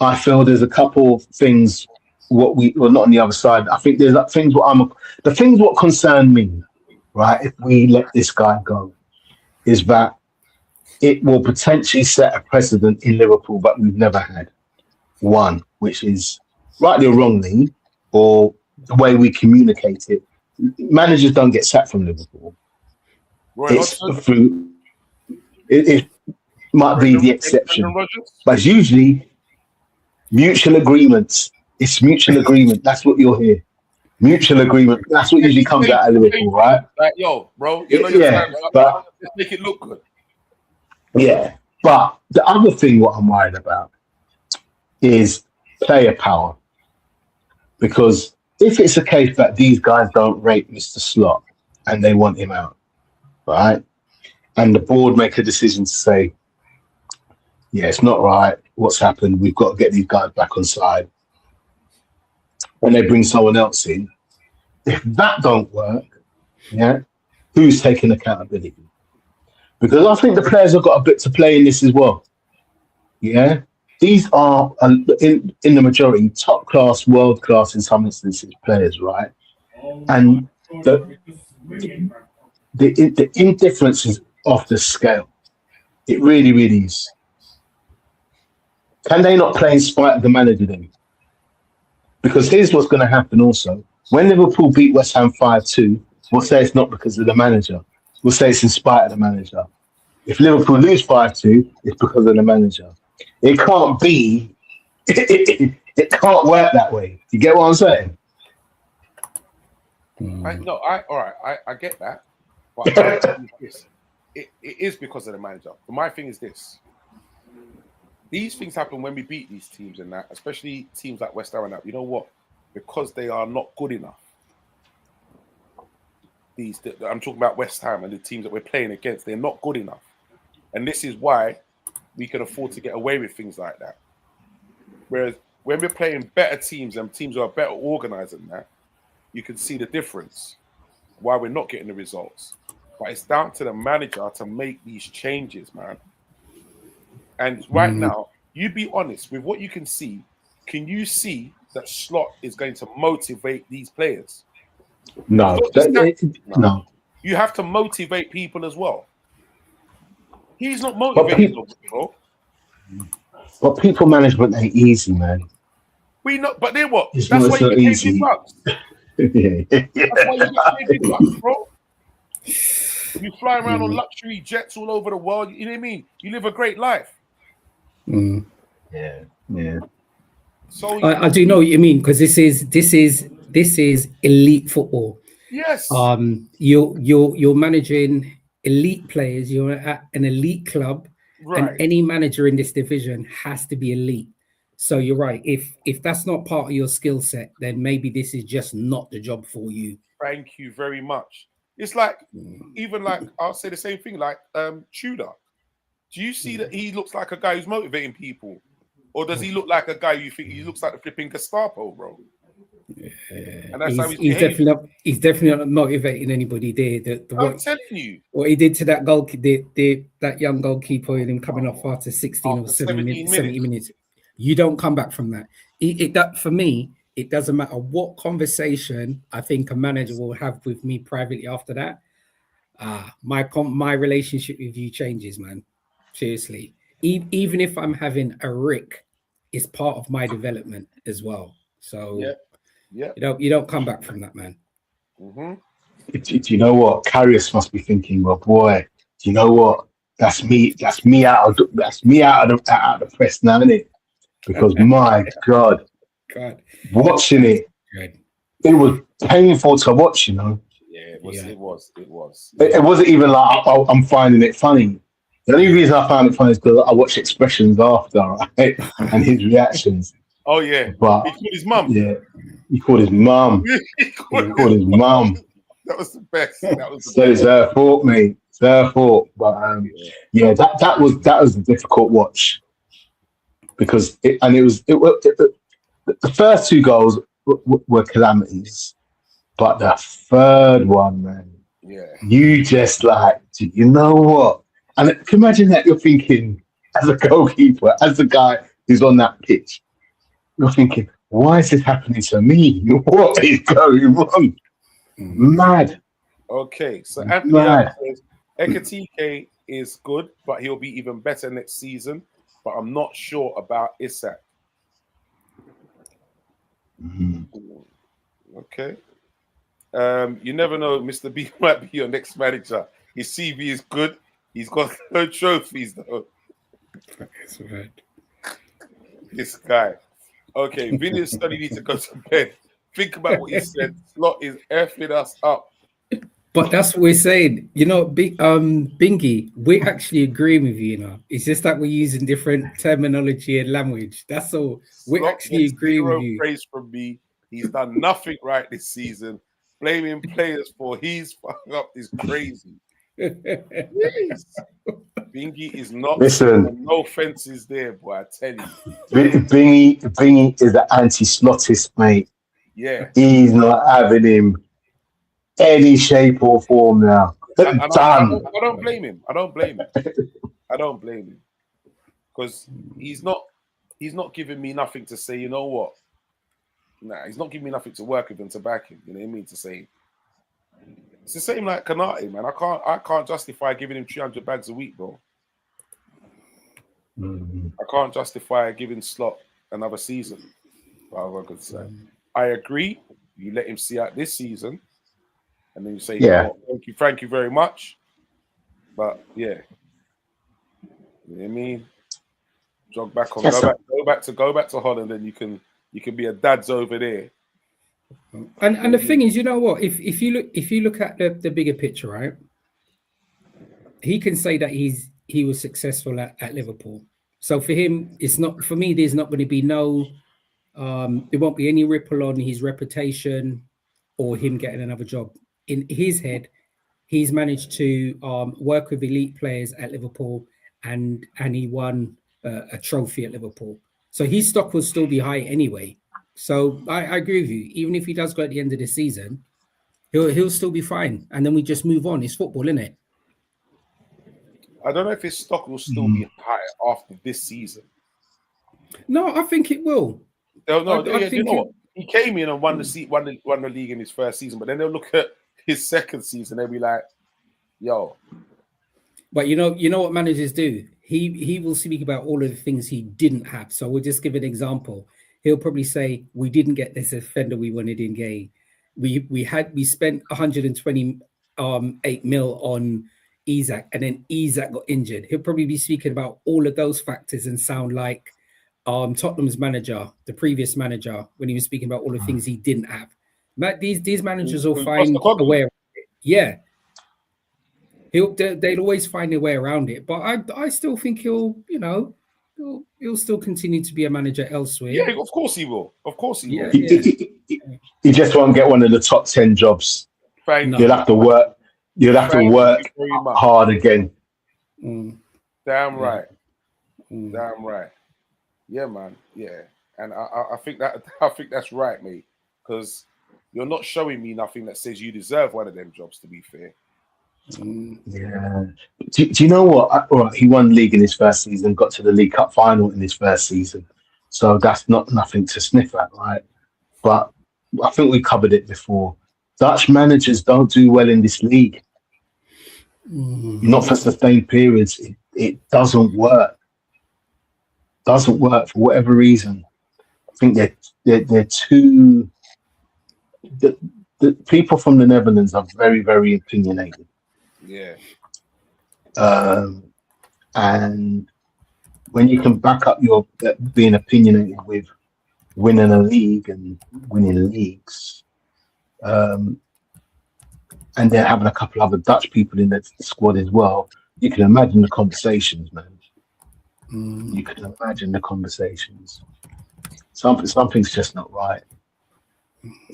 I feel there's a couple of things. Not on the other side. I think there's things. The things what concern me, right? If we let this guy go, is that it will potentially set a precedent in Liverpool that we've never had. One, which is rightly or wrongly, or the way we communicate it, managers don't get sacked from Liverpool. It might be the exception, but it's usually mutual agreements. It's mutual agreement. That's what you'll hear. Mutual agreement. That's what usually comes out of Liverpool, right?
Like, yo, bro, let's make it look good.
Yeah, but the other thing what I'm worried about is player power. Because if it's a case that these guys don't rate Mr. Slot and they want him out, right? And the board make a decision to say, yeah, it's not right. What's happened? We've got to get these guys back on side. And they bring someone else in. If that don't work, who's taking accountability? Because I think the players have got a bit to play in this as well. Yeah. these are in the majority top class, world class in some instances players, right? And the indifference is off the scale. It really, really is. Can they not play in spite of the manager then? Because here's what's going to happen also. When Liverpool beat West Ham 5-2, we'll say it's not because of the manager. We'll say it's in spite of the manager. If Liverpool lose 5-2, it's because of the manager. It can't be, it can't work that way. You get what I'm saying?
I get that. But my thing is this. It is because of the manager. But my thing is this. These things happen when we beat these teams and that, especially teams like West Ham and that. You know what? Because they are not good enough. I'm talking about West Ham and the teams that we're playing against. They're not good enough. And this is why we can afford to get away with things like that. Whereas when we're playing better teams and teams who are better organized than that, you can see the difference, why we're not getting the results. But it's down to the manager to make these changes, man. And right now, you be honest with what you can see. Can you see that Slot is going to motivate these players?
No. No.
You have to motivate people as well. He's not motivating people.
But people management ain't easy, man.
We know, but then what?
It's
That's why you get paid
easy.
big bucks. That's why you get paid big bucks, bro. You fly around on luxury jets all over the world. You know what I mean? You live a great life.
Yeah.
So
I do know what you mean, because this is elite football.
Yes.
You're managing elite players. You're at an elite club,
right.
And any manager in this division has to be elite. So you're right. If that's not part of your skill set, then maybe this is just not the job for you.
Thank you very much. It's like even like I'll say the same thing like Tudor. Do you see that he looks like a guy who's motivating people? Or does he look like a guy you think he looks like the flipping Gestapo, bro?
Yeah.
And that's how
he's definitely not motivating anybody there.
I'm telling you.
What he did to that that young goalkeeper and him coming off after 16 or 70 minutes. You don't come back from that. That for me, it doesn't matter what conversation I think a manager will have with me privately after that. My relationship with you changes, man. Seriously. Even if I'm having a rick, it's part of my development as well. So
yeah.
You don't come back from that, man.
Mm-hmm.
Do you know what? Karius must be thinking, well, boy, do you know what? That's me out of the press now, isn't it? Because my God, watching it, it was painful to watch, you know.
Yeah, it was.
It wasn't even like I'm finding it funny. The only reason I found it funny is because I watched expressions after, right? And his reactions.
Oh yeah,
but
he called his mum.
Yeah, he called his mum. He called his mum.
That was the best.
It's her fault, mate. It's her fault. But that was a difficult watch because the first two goals were calamities, but the third one, man, you just like, you know what? And can you imagine that you're thinking as a goalkeeper, as the guy who's on that pitch, you're thinking, why is this happening to me? What is going wrong? Mad.
Okay, so Anthony says Ekitike is good, but he'll be even better next season. But I'm not sure about Isak. Okay. You never know. Mr. B might be your next manager. His CV is good. He's got no trophies though.
That's right.
This guy. Okay, Vinny and Sonny need to go to bed. Think about what he said. Slot is effing us up.
But that's what we're saying. You know, Bingy, we're actually agreeing with you, you know. It's just that we're using different terminology and language. That's all. We're
Slot
actually agreeing with you.
Praise from me. He's done nothing right this season. Blaming players for he's fucking up is crazy. Bingy is not.
Listen,
no offenses there, boy. I tell you,
Bingy is an anti-Slottist, mate.
Yeah,
he's not having him any shape or form now.
I don't blame him. I don't blame him because he's not. he's not giving me nothing to say, you know what? Nah, he's not giving me nothing to work with and to back him. You know what I mean? To say it's the same like Kanate, man. I can't justify giving him 300 bags a week, bro. I can't justify giving Slot another season. I could say. I agree. You let him see out this season, and then you say,
yeah,
oh, thank you very much. But yeah, you know what I mean? Jog back on, go back to Holland, and you can be a dad's over there.
And the thing is, you know what? If you look at the bigger picture, right? He can say that he was successful at Liverpool. So for him, it's not for me. There's not going to be there won't be any ripple on his reputation or him getting another job. In his head, he's managed to work with elite players at Liverpool, and he won a trophy at Liverpool. So his stock will still be high anyway. So I agree with you. Even if he does go at the end of the season, he'll still be fine. And then we just move on. It's football, isn't it?
I don't know if his stock will still be high after this season.
No, I think it will.
You know what? He came in and won the league in his first season, but then they'll look at his second season. They'll be like, "Yo."
But you know what managers do. He will speak about all of the things he didn't have. So we'll just give an example. He'll probably say, "We didn't get this defender we wanted in Gay. We spent 128 mil on Isak, and then Isak got injured." He'll probably be speaking about all of those factors and sound like Tottenham's manager, the previous manager, when he was speaking about all the things he didn't have. But these managers will find a way around it. Yeah. They'll always find a way around it. But I still think he'll still continue to be a manager elsewhere.
Yeah, of course he will. Of course he will.
He just won't get one of the top 10 jobs. You'll have to work. You'll have to work hard again.
Damn right. Damn right. Yeah, man. Yeah, and I think that's right, mate. Because you're not showing me nothing that says you deserve one of them jobs. To be fair.
Yeah. Do you know what? All right, he won league in his first season, got to the League Cup final in his first season, so that's not nothing to sniff at, right? But I think we covered it before. Dutch managers don't do well in this league. Not for sustained periods. It doesn't work. Doesn't work for whatever reason. I think they're too. The people from the Netherlands are very, very opinionated.
Yeah.
And when you can back up your being opinionated with winning a league and winning leagues, and then having a couple other Dutch people in the squad as well, you can imagine the conversations, man. You can imagine the conversations. Something's just not right.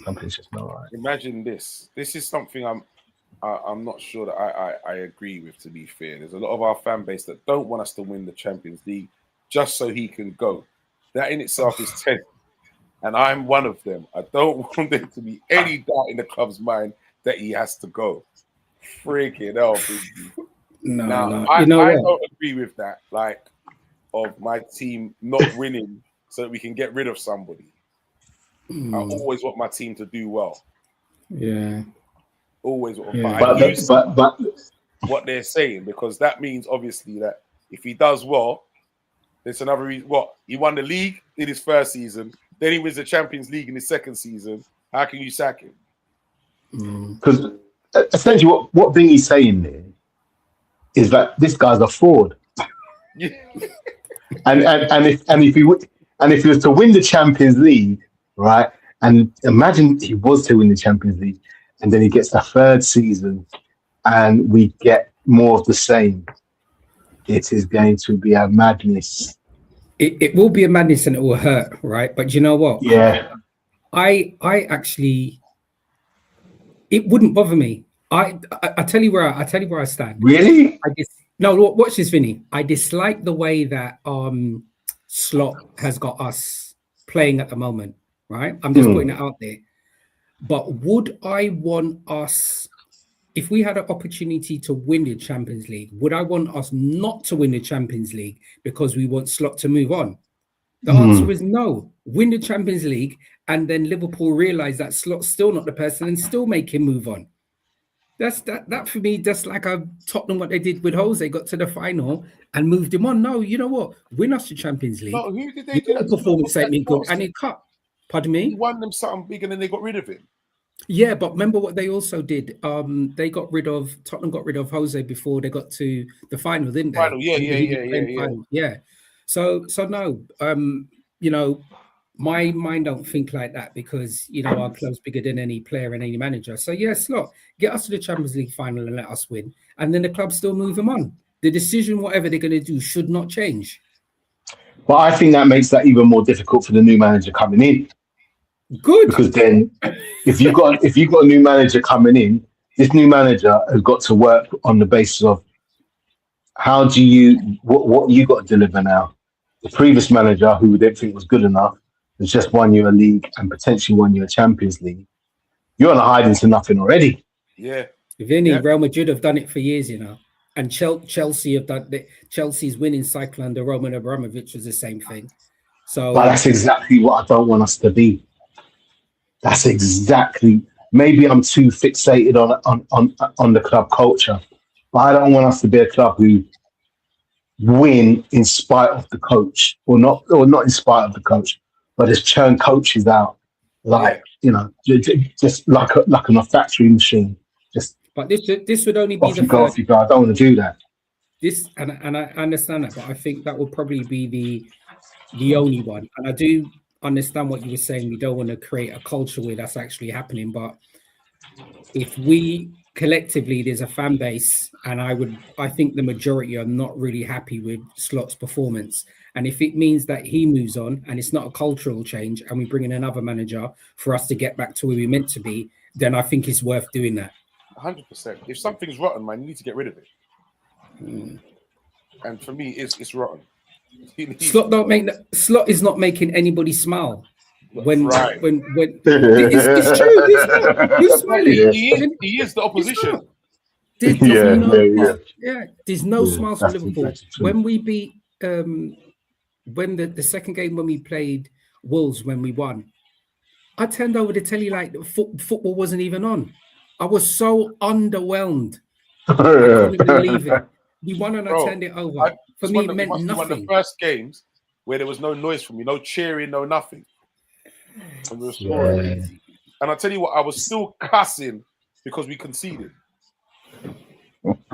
Something's just not right.
Imagine this. This is something I'm not sure that I agree with, to be fair. There's a lot of our fan base that don't want us to win the Champions League just so he can go. That in itself is 10. And I'm one of them. I don't want there to be any doubt in the club's mind that he has to go. Freaking hell, baby. No. I don't agree with that. Like, of my team not winning so that we can get rid of somebody. I always want my team to do well.
Yeah.
Always want.
Yeah. But
what they're saying, because that means obviously that if he does well, there's another reason. What? He won the league in his first season, then he wins the Champions League in his second season. How can you sack him?
Because essentially what Bingy's saying there is that this guy's a fraud.
Yeah.
and if he was to win the Champions League, right? And imagine he was to win the Champions League, and then he gets a third season, and we get more of the same. It is going to be a madness.
It will be a madness, and it will hurt, right? But you know what?
Yeah.
I actually, it wouldn't bother me. I tell you where I stand.
Really?
No, watch this, Vinny. I dislike the way that Slot has got us playing at the moment, right? I'm just putting it out there. But would I want us, if we had an opportunity to win the Champions League, would I want us not to win the Champions League because we want Slot to move on? The answer is no. Win the Champions League, and then Liverpool realise that Slot's still not the person and still make him move on. That for me, just like Tottenham, what they did with Jose, got to the final and moved him on. No, you know what? Win us the Champions League.
No, who did they do that?
Performance ain't been good, and he cut. Pardon me?
He won them something big and then they got rid of him.
Yeah, but remember what they also did? Tottenham got rid of Jose before they got to the final, didn't they?
Final, yeah.
So no, you know, my mind don't think like that because you know our club's bigger than any player and any manager. So yeah, Slot, get us to the Champions League final and let us win, and then the club still move them on. The decision, whatever they're going to do, should not change.
Well, I think that makes that even more difficult for the new manager coming in.
Good,
because then if you've got a new manager coming in, this new manager has got to work on the basis of how do you what you got to deliver now. The previous manager, who we didn't think was good enough, has just won you a league and potentially won you a Champions League. You're on a hiding to nothing already.
Yeah,
Vinny, Real Madrid have done it for years, you know, and Chelsea have done it. Chelsea's winning cycle under Roman Abramovich was the same thing. So,
but that's exactly what I don't want us to be. That's exactly. Maybe I'm too fixated on the club culture, but I don't want us to be a club who win in spite of the coach, or not in spite of the coach, but just churn coaches out, like you know, just like on a factory machine. Just.
But this would only be
the first. I don't want to do that.
This and I understand that, but I think that would probably be the only one. And I do understand what you were saying. We don't want to create a culture where that's actually happening. But if we collectively, there's a fan base, and I think the majority are not really happy with Slot's performance. And if it means that he moves on and it's not a cultural change, and we bring in another manager for us to get back to where we're meant to be, then I think it's worth doing that.
100%. If something's rotten, man, you need to get rid of it. And for me, it's rotten.
Slot is not making anybody smile. When
right.
It's true. He's smiling.
He is the opposition.
There's no smiles for Liverpool. When we beat when the second game when we played Wolves, when we won, I turned over the telly like football wasn't even on. I was so underwhelmed. I couldn't believe it. We won and I turned it over. For me, it meant nothing.
One of the first games where there was no noise from me, no cheering, no nothing. And we were scoring. And I tell you what, I was still cussing because we conceded.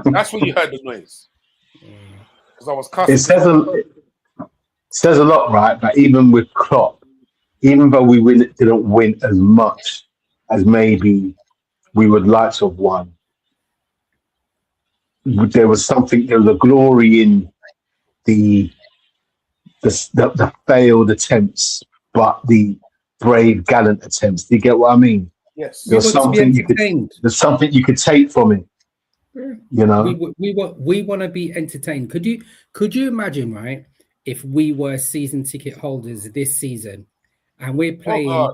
That's when you heard the noise. Because I was cussing.
It says a lot, right? But even with Klopp, even though we didn't win as much as maybe we would like to have won, there was a glory in the failed attempts, but the brave, gallant attempts. Do you get what I mean?
Yes.
There's something you could take from it. You know,
we want to be entertained. Could you imagine, right? If we were season ticket holders this season, and we're paying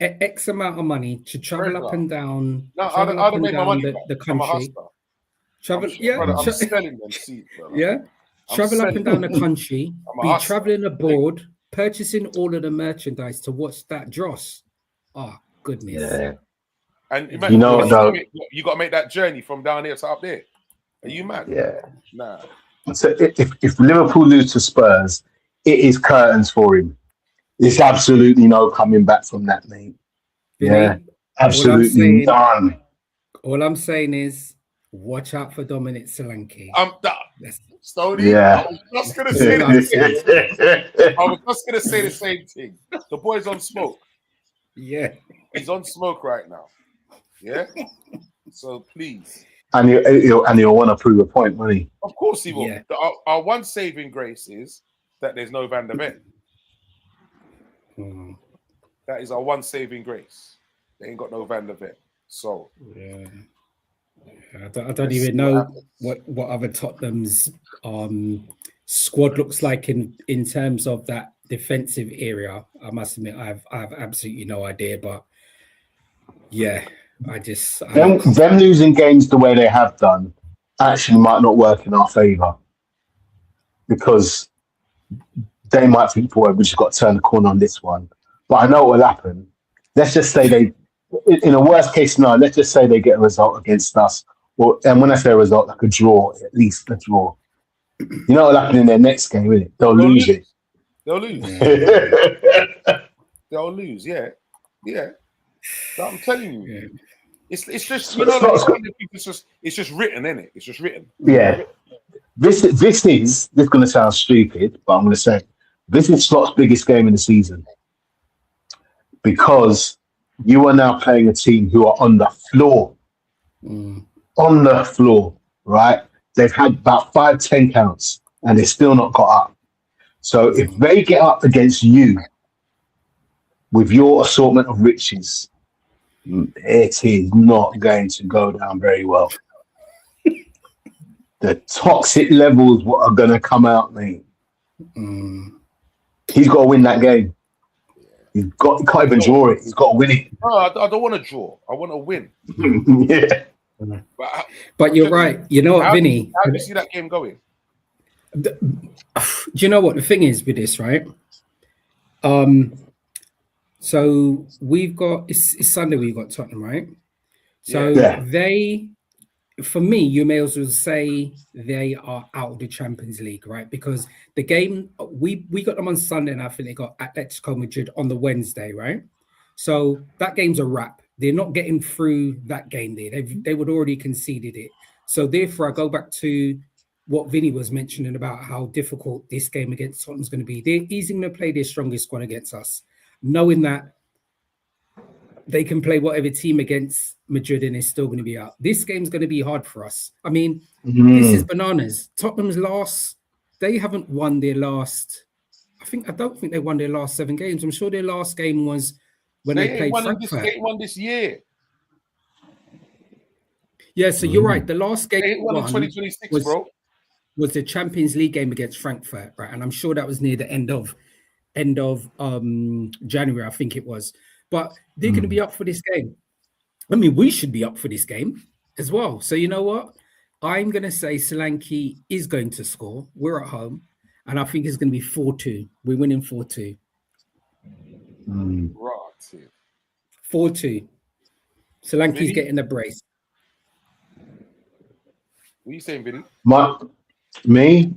X amount of money to travel up and down, the country. Travel,
I'm selling them seats, brother.
Travel up and down the country, be traveling abroad, purchasing all of the merchandise to watch that dross. Oh, goodness.
Yeah.
And imagine, you got to make that journey from down here to up there. Are you mad?
Yeah.
Nah.
So if Liverpool lose to Spurs, it is curtains for him. There's absolutely no coming back from that, mate. Yeah, absolutely done.
All I'm saying is, watch out for Dominic Solanke.
I'm done. Stoney,
yeah.
I was just going to say that. I was just going to say the same thing. The boy's on smoke.
Yeah.
He's on smoke right now. Yeah? So please.
And he'll want to prove a point, won't he?
Of course he will.
Yeah.
Our one saving grace is that there's no Van der Ven. That is our one saving grace. They ain't got no Van der Ven. So
yeah. I don't even know what other Tottenham's squad looks like in terms of that defensive area. I must admit, I have absolutely no idea. But yeah, them
losing games the way they have done actually might not work in our favour, because they might think, boy, we just got to turn the corner on this one. But I know what will happen. Let's just say they, in a worst case scenario, let's just say they get a result against us. And when I say a result, like a draw, at least a draw. You know what will happen in their next game, innit? They'll lose it.
They'll lose. They'll lose, yeah. So I'm telling you. Yeah. It's just, you know, it's just written, isn't it? It's just written.
Yeah. This is going to sound stupid, but I'm going to say this is Slot's biggest game in the season, because you are now playing a team who are on the floor. On the floor, right? They've had about 5-10 counts and they're still not got up. So if they get up against you with your assortment of riches, it is not going to go down very well. The toxic levels are going to come out, mate. He's got to win that game. He can't even draw it. He's got to win it.
No, I don't want to draw. I want to win.
Yeah.
But you're right. You know what, Vinny?
How do you see that game going?
Do you know what the thing is with this, right? So we've got it's Sunday. We've got Tottenham, right? So they, for me, you may as well say they are out of the Champions League, right? Because the game we got them on Sunday, and I think they got Atletico Madrid on the Wednesday, right? So that game's a wrap. They're not getting through that game there. They would already conceded it. So therefore, I go back to what Vinny was mentioning about how difficult this game against Tottenham's going to be. They're easily going to play their strongest squad against us, knowing that they can play whatever team against Madrid and they're still going to be out. This game's going to be hard for us. I mean, this is bananas. Tottenham's they haven't won their last, I don't think they won their last 7 games. I'm sure their last game was when they played Frankfurt.
They won this year. Yeah,
so you're right. The last game
they won in 2026, bro.
Was the Champions League game against Frankfurt, right? And I'm sure that was near the end of January, I think it was. But they're going to be up for this game. I mean, we should be up for this game as well. So you know what? I'm going to say Solanke is going to score. We're at home. And I think it's going to be 4-2. We're winning 4-2. 4-2. Solanke's getting the brace.
What are you saying, Vinny?
Me?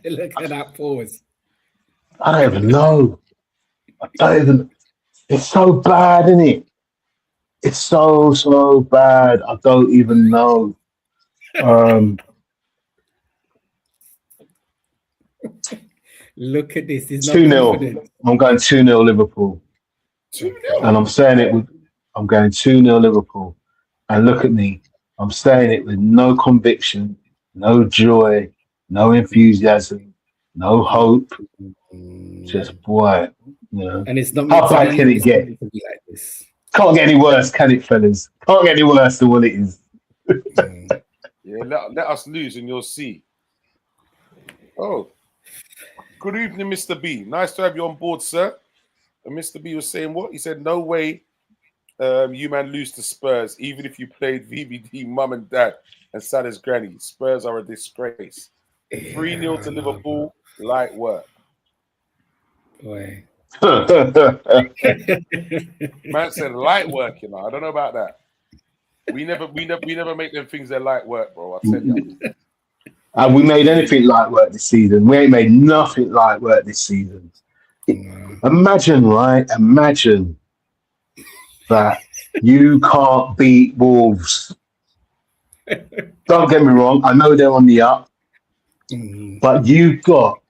Look at that pause.
I don't even know. It's so bad, isn't it? It's so bad. I don't even know.
Look at this.
2-0. I'm going 2-0 Liverpool.
2-0.
And I'm saying it I'm going 2-0 Liverpool. And look at me. I'm saying it with no conviction, no joy, no enthusiasm, no hope. Just boy, you know.
And it's not
how bad can it get?
Like this.
Can't get any worse, can it, fellas? Can't get any worse than what it is.
Yeah, let us lose and you'll see. Oh, good evening, Mr. B. Nice to have you on board, sir. And Mr. B was saying what? He said, no way you man lose to Spurs, even if you played VVD, mum and dad, and Salah's granny. Spurs are a disgrace. 3-0 to Liverpool, light work.
Boy.
Man said light work, you know. I don't know about that. We never make them things that light work, bro. I tell you.
And we made anything light work this season. We ain't made nothing light work this season. Imagine, right? Imagine that you can't beat Wolves. Don't get me wrong. I know they're on the up, but you got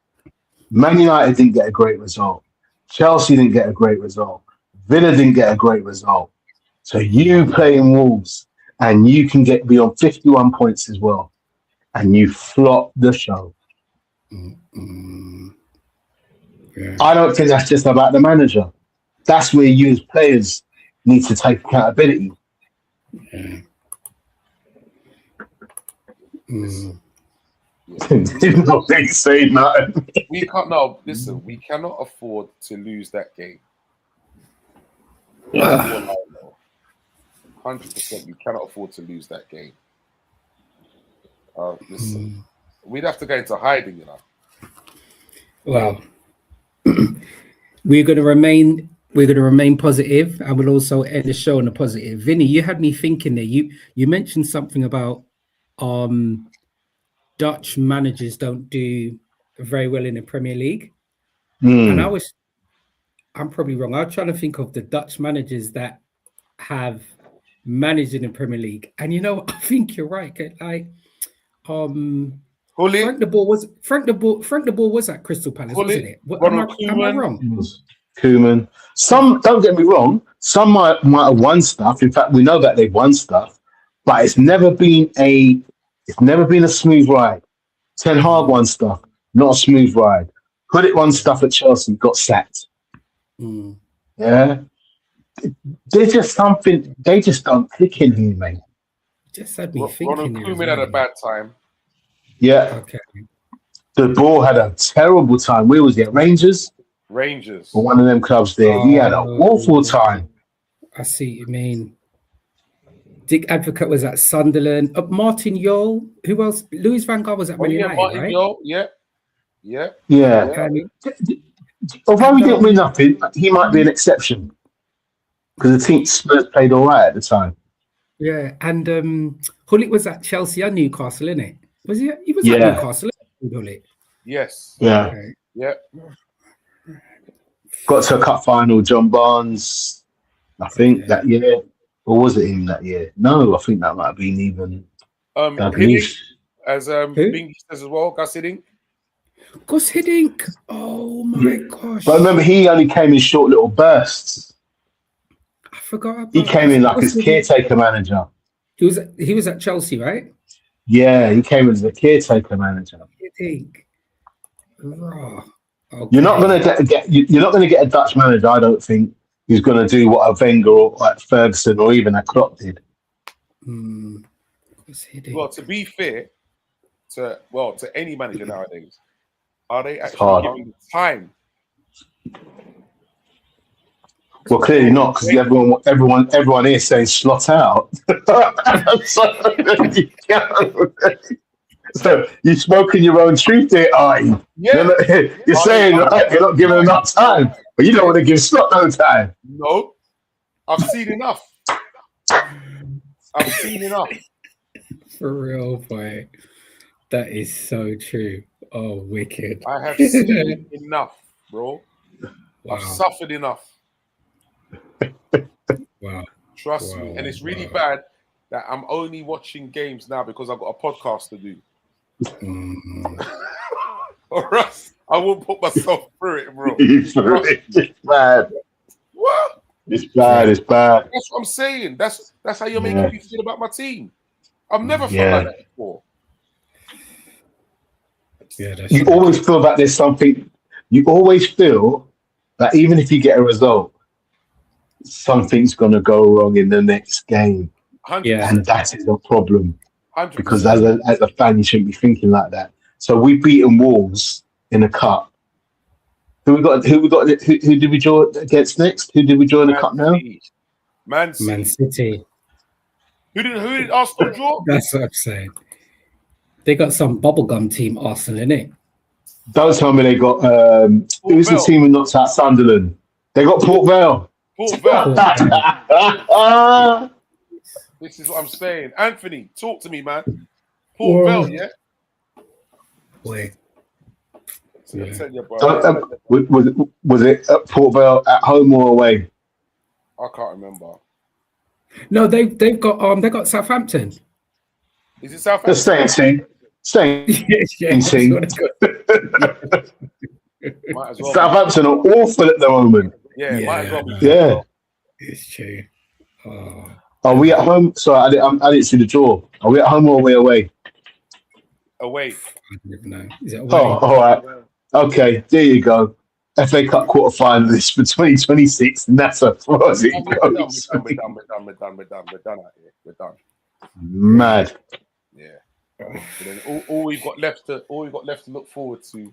Man United didn't get a great result. Chelsea didn't get a great result. Villa didn't get a great result. So you playing Wolves and you can be on 51 points as well. And you flop the show. Yeah. I don't think that's just about the manager. That's where you as players need to take accountability.
Yeah.
Didn't know they say nothing.
We can't. No, listen. We cannot afford to lose that game. 100%. You cannot afford to lose that game. Listen, we'd have to go into hiding, you know.
Well, we're going to remain positive, and we'll also end the show on a positive. Vinny, you had me thinking there. You mentioned something about Dutch managers don't do very well in the Premier League, and I'm probably wrong. I'm trying to think of the Dutch managers that have managed in the Premier League, and you know, I think you're right. Like, Frank de Boer was at Crystal Palace, wasn't it? Am I wrong?
Koeman. Some, don't get me wrong, some might have won stuff. In fact, we know that they've won stuff, but it's never been a smooth ride. Ten Hag won stuff, not a smooth ride. Gullit won stuff at Chelsea, got sacked. Yeah. There's just something, they just don't click in here, mate.
Just had me thinking.
Koeman had a bad time.
Yeah.
Okay.
De Boer had a terrible time. Where was he? At Rangers? Or one of them clubs there. He had an awful time.
I see what you mean. Dick Advocate was at Sunderland. Martin Jol. Who else? Louis van Gaal was at Man United,
Martin
right?
Jol.
Yeah. Although he didn't win nothing, he might be an exception. Because the team Spurs played all right at the time.
Yeah, and Gullit was at Chelsea and Newcastle, innit? Was he? He was at Newcastle, Gullit.
Yes.
Yeah.
Okay.
Yeah.
Got to a cup final, John Barnes, I think, that year. Or was it him that year? No, I think that might have been even.
Hiddink, as Bingy says as well, Gus Hiddink.
Gus Hiddink. Oh my gosh.
But remember, he only came in short little bursts.
I forgot about
He came in like as caretaker manager.
He was at Chelsea, right?
Yeah, he came as a caretaker manager.
Hiddink. Oh, okay.
You're not gonna get a Dutch manager, I don't think, who's gonna do what a Wenger or like Ferguson or even a Klopp did.
Well, to be fair, to any manager nowadays, are they actually giving the time?
Well, clearly not, because everyone here saying slot out. So you're smoking your own truth there, are you?
Yeah.
You're saying right, you're not giving enough time, but you don't want to give Slot no time.
No, I've seen enough. I've seen enough.
For real, boy. That is so true. Oh, wicked.
I have seen enough, bro.
Wow.
I've suffered enough.
Wow.
Trust me. And it's really bad that I'm only watching games now because I've got a podcast to do. Or else I won't put myself through it, bro.
It's bad.
What?
It's bad. It's bad.
That's what I'm saying. That's how you're making me feel about my team. I've never felt like that before.
Yeah,
you always feel that there's something. You always feel that even if you get a result, something's going to go wrong in the next game.
100%.
And that is a problem.
100%.
Because as a fan, you shouldn't be thinking like that. So we've beaten Wolves in a cup. Who did we draw against next? Who did we draw in the cup now?
Man
City.
Who did Arsenal draw?
That's what I'm saying. They got some bubblegum team, Arsenal, innit?
Don't tell me they got who's the team who knocked out Sunderland? They got Port Vale.
Port Vale. This is what I'm saying. Anthony, talk to me, man. Port Vale, yeah?
Wait.
So tell you, bro.
Was it at Port Vale at home or away?
I can't remember.
No, they've got Southampton.
Is it Southampton?
The same team. Same team.
Might as well
Southampton are awful at the moment.
Yeah, might as well be.
Yeah.
It's true. Oh.
Are we at home? Sorry, I didn't see the draw. Are we at home or are we away?
Away.
I don't even know. Is it away?
Oh, all right. Okay, there you go. FA Cup quarter finalists for 2026, and that's as far as it goes.
We're done out here. We're done.
Mad.
Yeah. But then all we've got left to look forward to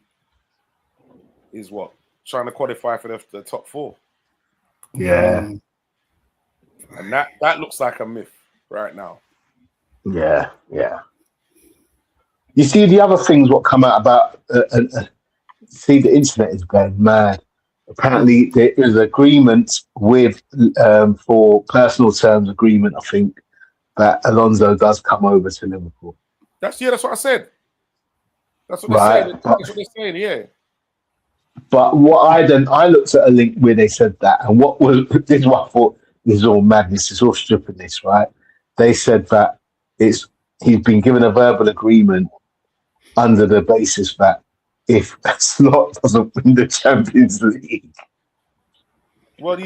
is what? Trying to qualify for the top four.
Yeah.
And that looks like a myth right now.
Yeah. You see the other things what come out about. See, the internet is going mad. Apparently, there is agreement with for personal terms agreement. I think that Alonso does come over to Liverpool.
That's what I said. That's what
Right,
they're saying. That's what they're saying. Yeah.
But what I looked at a link where they said that, and what was this is what I thought, this is all madness, it's all stupidness, right? They said that he's been given a verbal agreement under the basis that if Slot doesn't win the Champions League,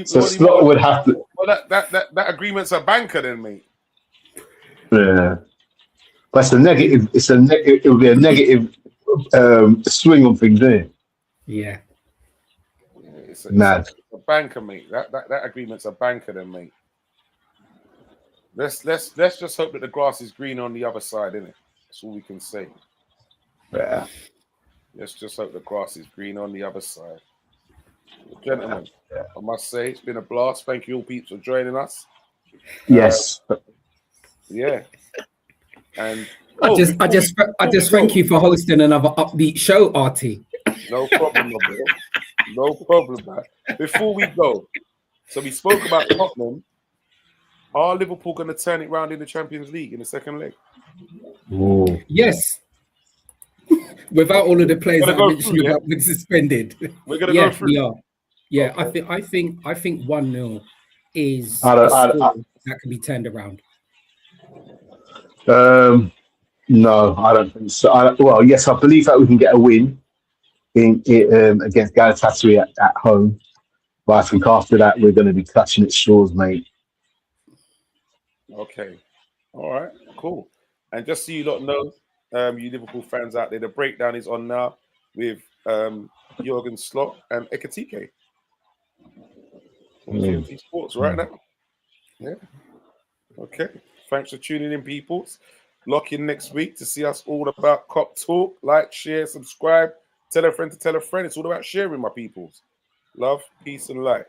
Slot would have to.
Well, that agreement's a banker, then, mate.
Yeah, but it's a negative. It would be a negative swing on things there.
Yeah.
It's
Mad.
a banker, mate. That agreement's a banker, then, mate. Let's just hope that the grass is green on the other side, innit? That's all we can say.
Yeah.
Let's just hope the grass is green on the other side. Gentlemen, I must say it's been a blast. Thank you all people for joining us.
Yes.
Yeah. And
I just thank you for hosting another upbeat show, Artie.
No problem, my bro. No problem, man. Before we go, so we spoke about Tottenham. Are Liverpool going to turn it round in the Champions League in the second leg?
Ooh.
Yes. Without all of the players that I mentioned about being suspended.
We're going to go through.
We are. Yeah, okay. I think 1-0 is
that
can be turned around.
No, I don't think so. Well, yes, I believe that we can get a win in against Galatasaray at home, but I think after that we're going to be clutching at straws, mate.
Okay, all right, cool. And just so you lot know, you Liverpool fans out there, the breakdown is on now with Jurgen Slot and Ekitike on TNT Sports right now. Yeah. Okay. Thanks for tuning in, peoples. Lock in next week to see us all about Cop Talk. Like, share, subscribe. Tell a friend to tell a friend. It's all about sharing, my peoples. Love, peace, and light.